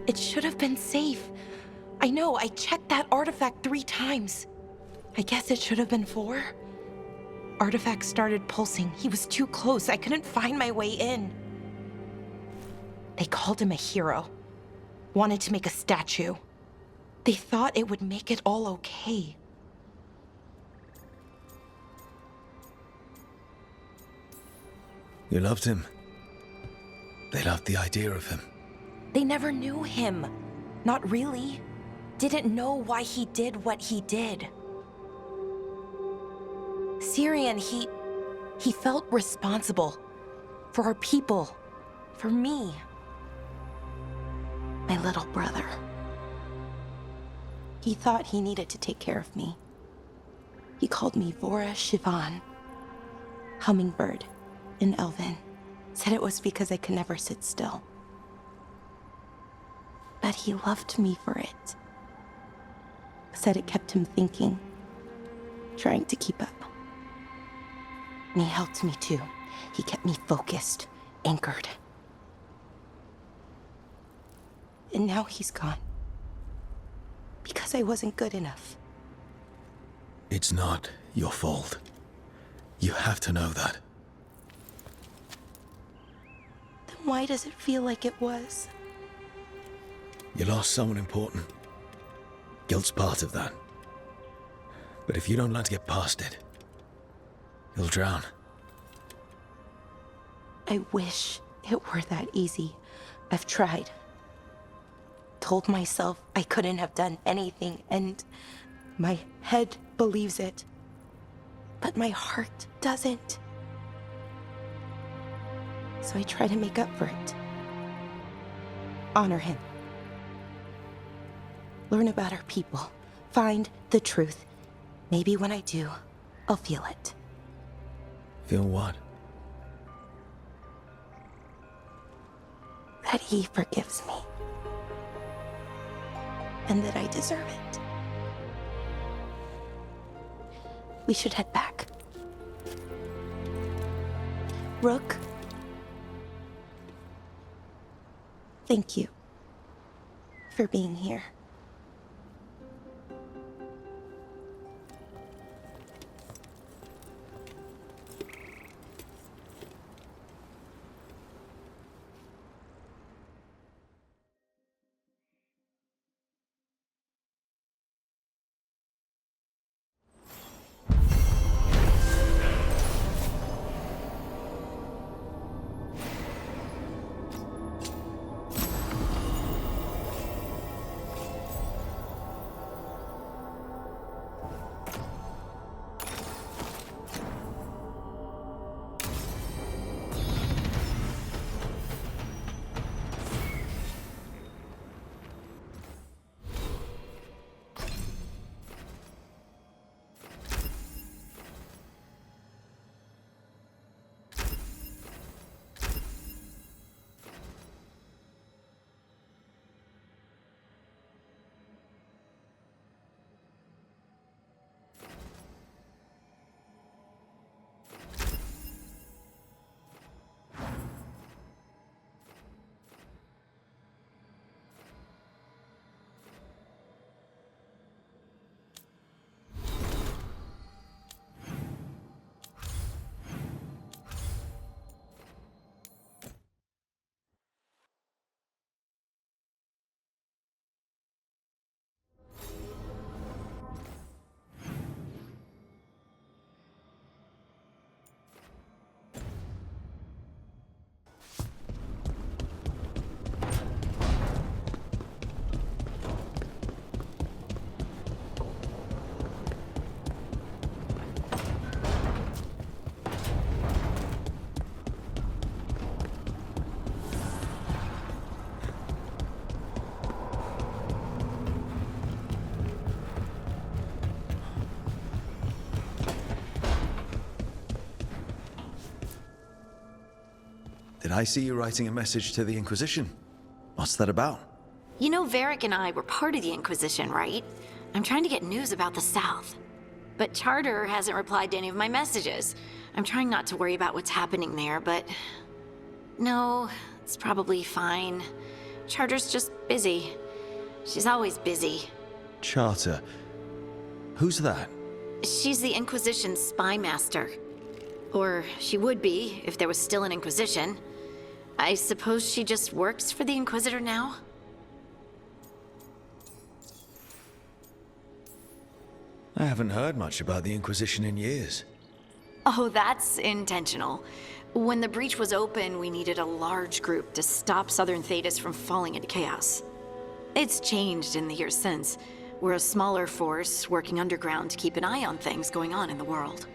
It should have been safe. I know, I checked that artifact 3 times. I guess it should have been 4. Artifact started pulsing. He was too close. I couldn't find my way in. They called him a hero. Wanted to make a statue. They thought it would make it all okay. You loved him. They loved the idea of him. They never knew him. Not really. Didn't know why he did what he did. Syrian, he felt responsible. For our people. For me. My little brother. He thought he needed to take care of me. He called me Vora Shivan. Hummingbird in Elven. Said it was because I could never sit still. But he loved me for it. Said it kept him thinking. Trying to keep up. And he helped me too. He kept me focused, anchored. And now he's gone. Because I wasn't good enough. It's not your fault. You have to know that. Then why does it feel like it was? You lost someone important. Guilt's part of that. But if you don't learn to get past it, you'll drown. I wish it were that easy. I've tried. Told myself I couldn't have done anything, and my head believes it. But my heart doesn't. So I try to make up for it. Honor him. Learn about our people. Find the truth. Maybe when I do, I'll feel it. Feel what? That he forgives me. And that I deserve it. We should head back. Rook. Thank you for being here. Did I see you writing a message to the Inquisition? What's that about? You know, Varric and I were part of the Inquisition, right? I'm trying to get news about the South. But Charter hasn't replied to any of my messages. I'm trying not to worry about what's happening there, but... No, it's probably fine. Charter's just busy. She's always busy. Charter. Who's that? She's the Inquisition's spy master. Or she would be, if there was still an Inquisition. I suppose she just works for the Inquisitor now? I haven't heard much about the Inquisition in years. Oh, that's intentional. When the breach was open, we needed a large group to stop Southern Thedas from falling into chaos. It's changed in the years since. We're a smaller force working underground to keep an eye on things going on in the world.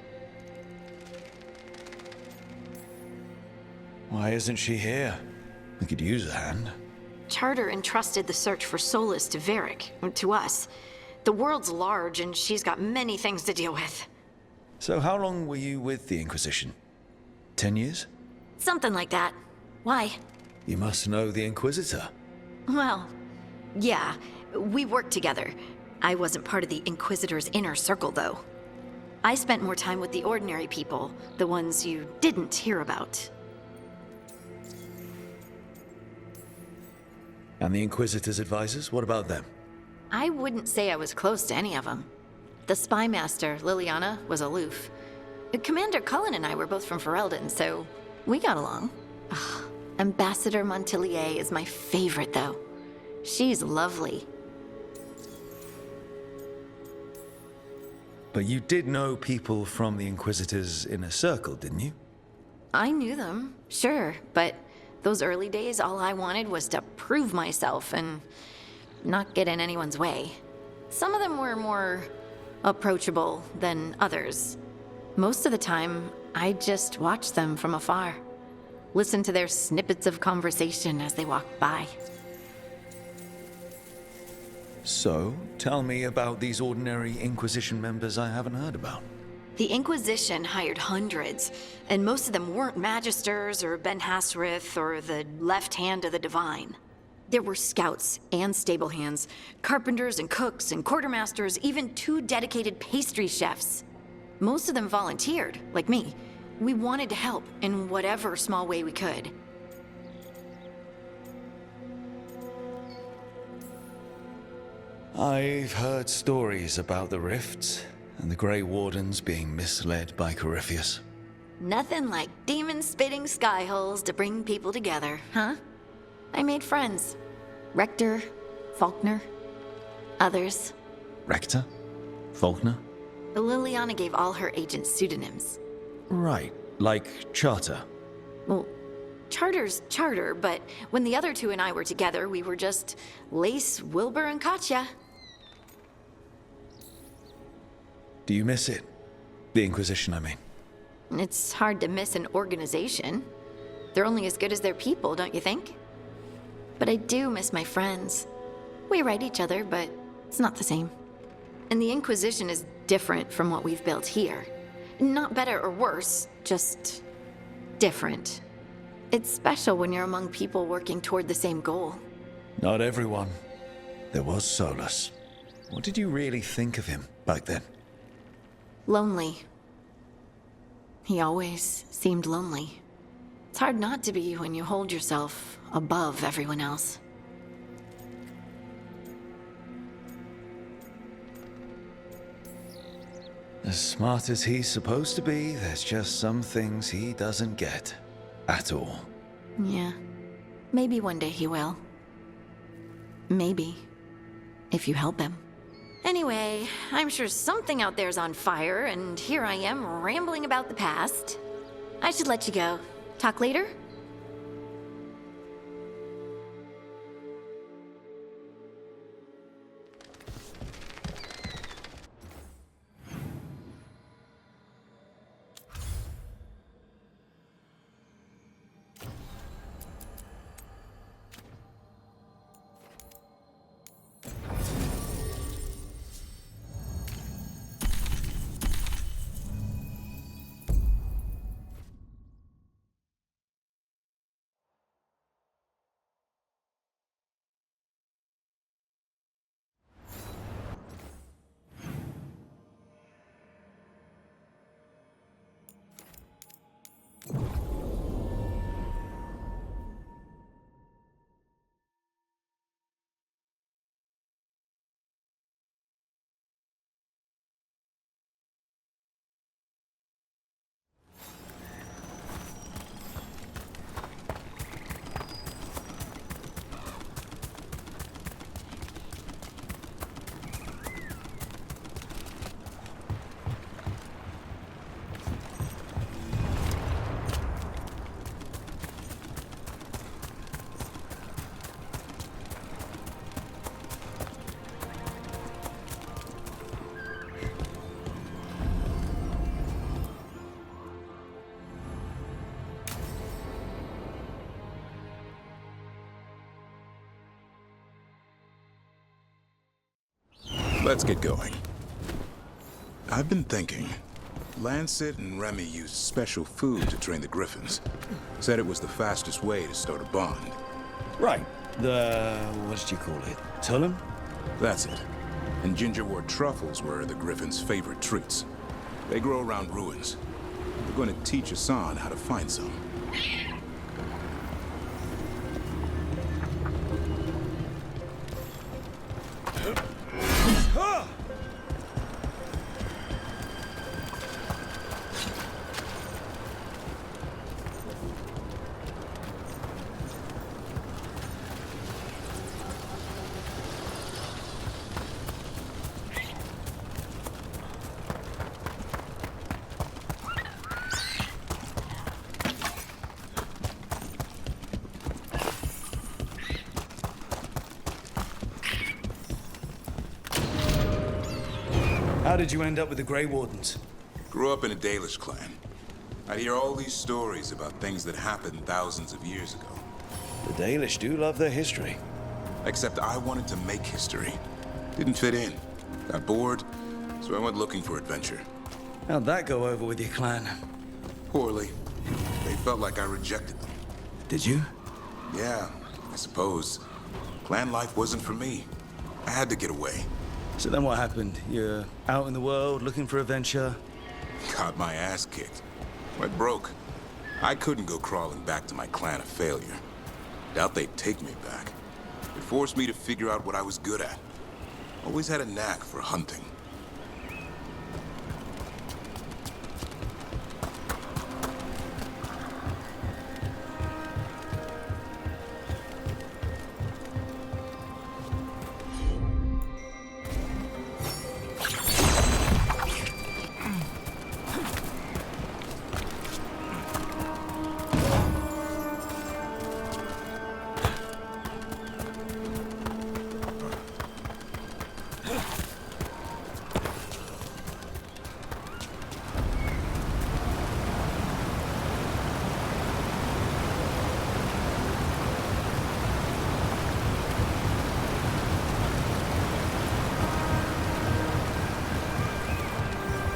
Why isn't she here? We could use a hand. Charter entrusted the search for Solus to Varric, to us. The world's large, and she's got many things to deal with. So how long were you with the Inquisition? 10 years? Something like that. Why? You must know the Inquisitor. Well, yeah, we worked together. I wasn't part of the Inquisitor's inner circle, though. I spent more time with the ordinary people, the ones you didn't hear about. And the Inquisitor's advisors, what about them? I wouldn't say I was close to any of them. The spy master, Liliana, was aloof. Commander Cullen and I were both from Ferelden, so we got along. Ugh, Ambassador Montilier is my favorite, though. She's lovely. But you did know people from the Inquisitor's inner circle, didn't you? I knew them, sure, but those early days, all I wanted was to prove myself and not get in anyone's way. Some of them were more approachable than others. Most of the time, I just watched them from afar. listen to their snippets of conversation as they walked by. So, tell me about these ordinary Inquisition members I haven't heard about. The Inquisition hired hundreds, and most of them weren't Magisters or Ben Hasrith or the left hand of the Divine. There were scouts and stable hands, carpenters and cooks and quartermasters, even 2 dedicated pastry chefs. Most of them volunteered, like me. We wanted to help in whatever small way we could. I've heard stories about the rifts and the Grey Wardens being misled by Corypheus. Nothing like demon-spitting sky holes to bring people together, huh? I made friends. Rector, Faulkner, others. Rector? Faulkner? Liliana gave all her agents pseudonyms. Right, like Charter. Well, Charter's Charter, but when the other 2 and I were together, we were just Lace, Wilbur, and Katya. Do you miss it? The Inquisition, I mean. It's hard to miss an organization. They're only as good as their people, don't you think? But I do miss my friends. We write each other, but it's not the same. And the Inquisition is different from what we've built here. Not better or worse, just different. It's special when you're among people working toward the same goal. Not everyone. There was Solus. What did you really think of him back then? Lonely. He always seemed lonely. It's hard not to be when you hold yourself above everyone else. As smart as he's supposed to be, there's just some things he doesn't get. At all. Yeah. Maybe one day he will. Maybe. If you help him. Anyway, I'm sure something out there's on fire, and here I am rambling about the past. I should let you go. Talk later? Let's get going. I've been thinking. Lancet and Remy used special food to train the Griffins. Said it was the fastest way to start a bond. Right. What did you call it? Tullum? That's it. And gingerwort truffles were the Griffins' favorite treats. They grow around ruins. They're going to teach Hassan how to find some. How did you end up with the Grey Wardens? Grew up in a Dalish clan. I'd hear all these stories about things that happened thousands of years ago. The Dalish do love their history. Except I wanted to make history. Didn't fit in. Got bored, so I went looking for adventure. How'd that go over with your clan? Poorly. They felt like I rejected them. Did you? Yeah, I suppose. Clan life wasn't for me. I had to get away. So then what happened? You're out in the world looking for adventure? Got my ass kicked. Went broke. I couldn't go crawling back to my clan a failure. Doubt they'd take me back. It forced me to figure out what I was good at. Always had a knack for hunting.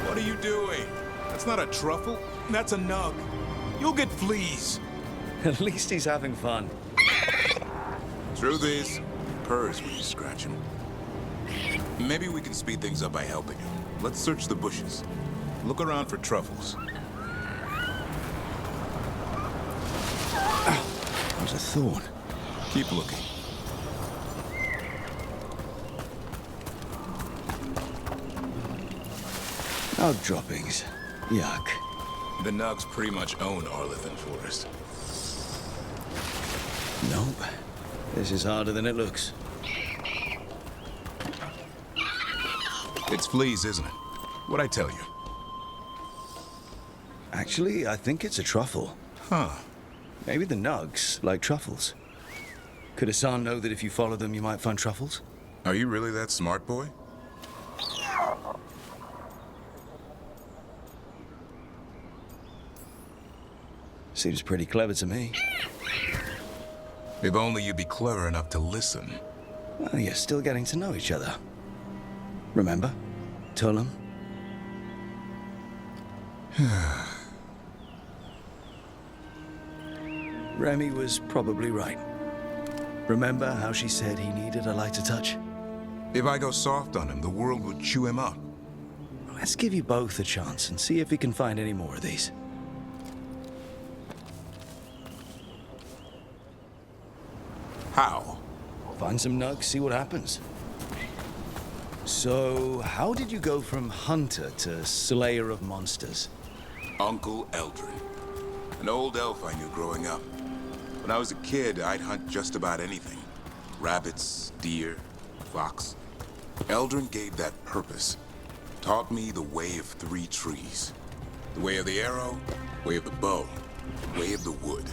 What are you doing? That's not a truffle. That's a nug. You'll get fleas. At least he's having fun. Truth is, purrs when you scratch him. Maybe we can speed things up by helping him. Let's search the bushes. Look around for truffles. There's a thorn. Keep looking. Nug droppings. Yuck. The Nugs pretty much own Arlithan Forest. Nope. This is harder than it looks. It's fleas, isn't it? What'd I tell you? Actually, I think it's a truffle. Huh. Maybe the Nugs like truffles. Could Hassan know that if you follow them, you might find truffles? Are you really that smart, boy? Seems pretty clever to me. If only you'd be clever enough to listen. Well, you're still getting to know each other. Remember? Tullum? Remy was probably right. Remember how she said he needed a lighter touch? If I go soft on him, the world would chew him up. Let's give you both a chance and see if we can find any more of these. How? Find some nugs, see what happens. So, how did you go from hunter to slayer of monsters? Uncle Eldrin. An old elf I knew growing up. When I was a kid, I'd hunt just about anything. Rabbits, deer, fox. Eldrin gave that purpose. Taught me the way of 3 trees. The way of the arrow, way of the bow, way of the wood.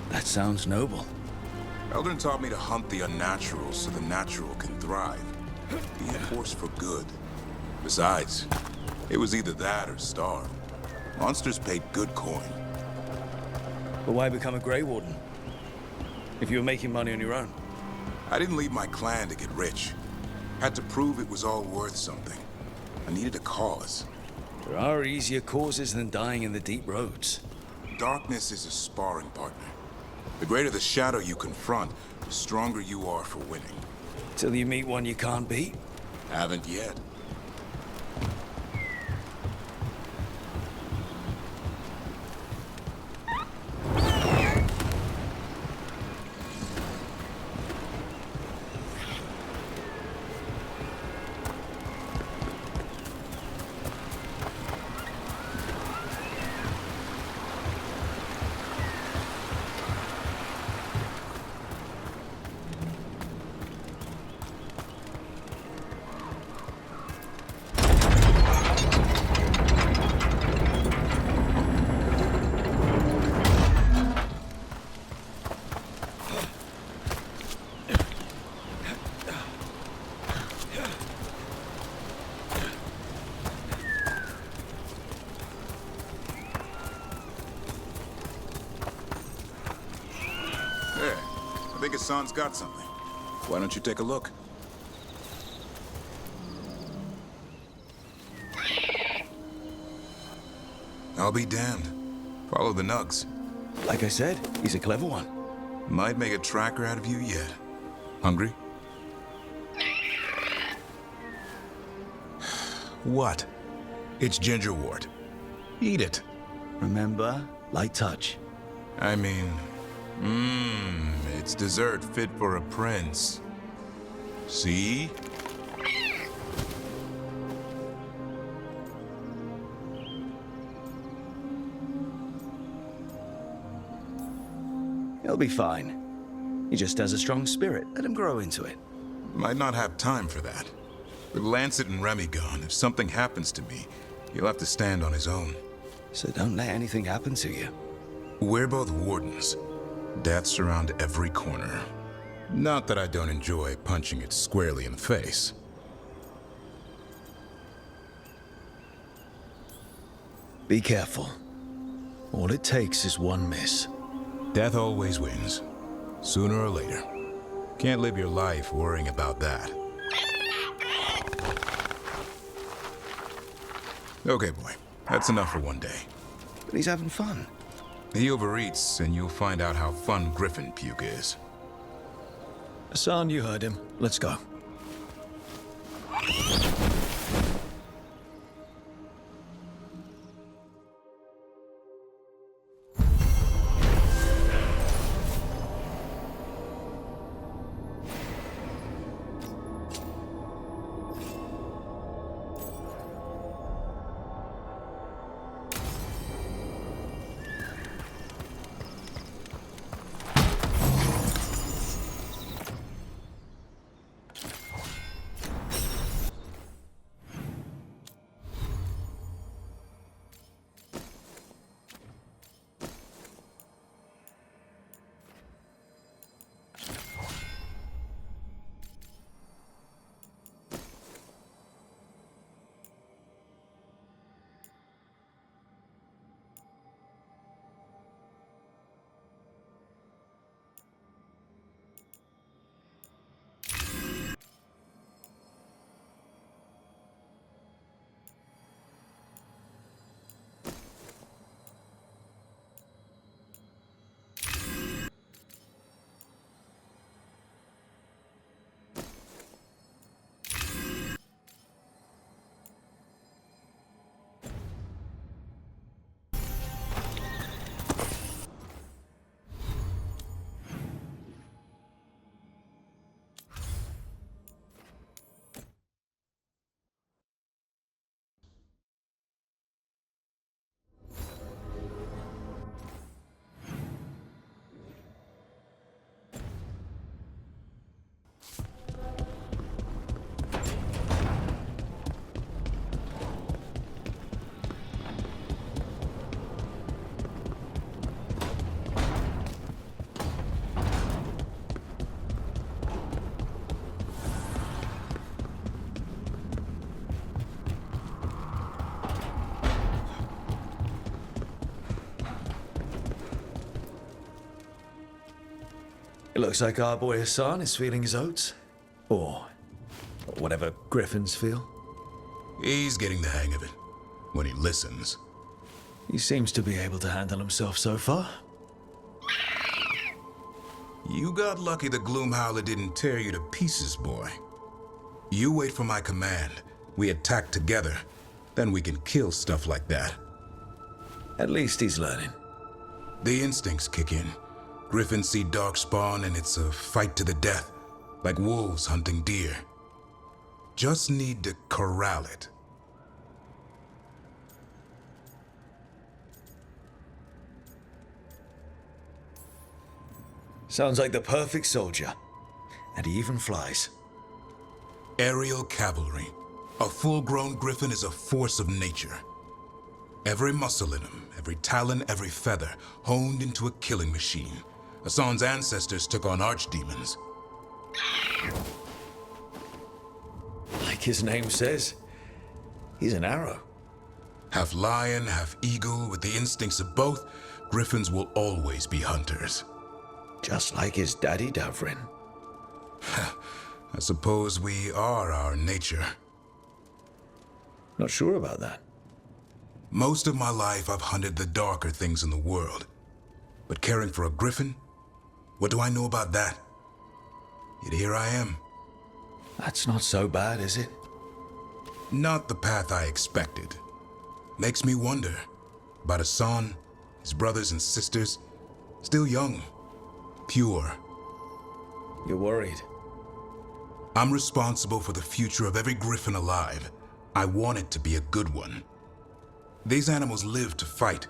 That sounds noble. Eldrin taught me to hunt the unnatural so the natural can thrive. Be a force for good. Besides, it was either that or starve. Monsters paid good coin. But why become a Grey Warden? If you were making money on your own? I didn't leave my clan to get rich. Had to prove it was all worth something. I needed a cause. There are easier causes than dying in the deep roads. Darkness is a sparring partner. The greater the shadow you confront, the stronger you are for winning. Till you meet one you can't beat? Haven't yet. think Hassan's got something. Why don't you take a look? I'll be damned. Follow the nugs. Like I said, he's a clever one. Might make a tracker out of you yet. Hungry? What? It's gingerwort. Eat it. Remember, light touch. I mean, it's dessert fit for a prince. See? He'll be fine. He just has a strong spirit. Let him grow into it. Might not have time for that. With Lancet and Remy gone, if something happens to me, he'll have to stand on his own. So don't let anything happen to you. We're both wardens. Death's around every corner. Not that I don't enjoy punching it squarely in the face. Be careful. All it takes is one miss. Death always wins. Sooner or later. Can't live your life worrying about that. Okay, boy. That's enough for one day. But he's having fun. He overeats, and you'll find out how fun Griffin puke is. Hassan, you heard him. Let's go. It looks like our boy Hassan is feeling his oats. Or whatever griffins feel. He's getting the hang of it. When he listens. He seems to be able to handle himself so far. You got lucky the Gloomhowler didn't tear you to pieces, boy. You wait for my command. We attack together. Then we can kill stuff like that. At least he's learning. The instincts kick in. Griffins see darkspawn and it's a fight to the death. Like wolves hunting deer. Just need to corral it. Sounds like the perfect soldier. And he even flies. Aerial cavalry. A full-grown griffin is a force of nature. Every muscle in him, every talon, every feather, honed into a killing machine. Hassan's ancestors took on archdemons. Like his name says, he's an arrow. Half lion, half eagle, with the instincts of both, griffins will always be hunters. Just like his daddy, Davrin. I suppose we are our nature. Not sure about that. Most of my life, I've hunted the darker things in the world. But caring for a griffin? What do I know about that? Yet here I am. That's not so bad, is it? Not the path I expected. Makes me wonder about Hassan, his brothers and sisters, still young, pure. You're worried? I'm responsible for the future of every griffin alive. I want it to be a good one. These animals live to fight,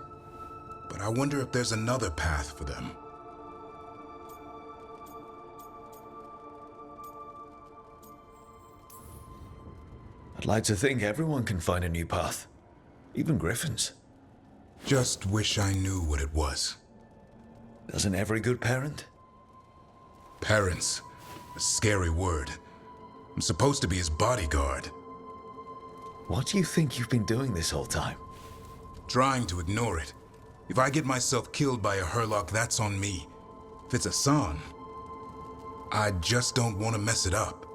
but I wonder if there's another path for them. I'd like to think everyone can find a new path. Even griffins. Just wish I knew what it was. Doesn't every good parent? Parents. A scary word. I'm supposed to be his bodyguard. What do you think you've been doing this whole time? Trying to ignore it. If I get myself killed by a Hurlock, that's on me. If it's Hassan, I just don't want to mess it up.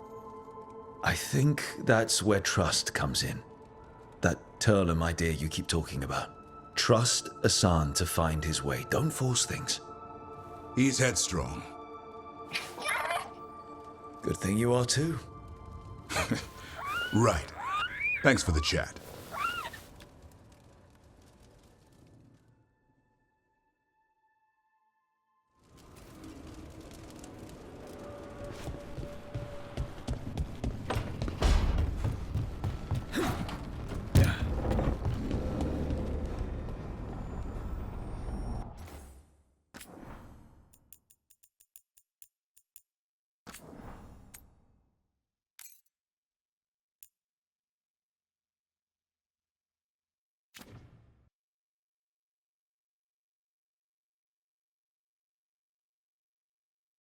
I think that's where trust comes in. That Turlum idea you keep talking about. Trust Hassan to find his way. Don't force things. He's headstrong. Good thing you are too. Right. Thanks for the chat.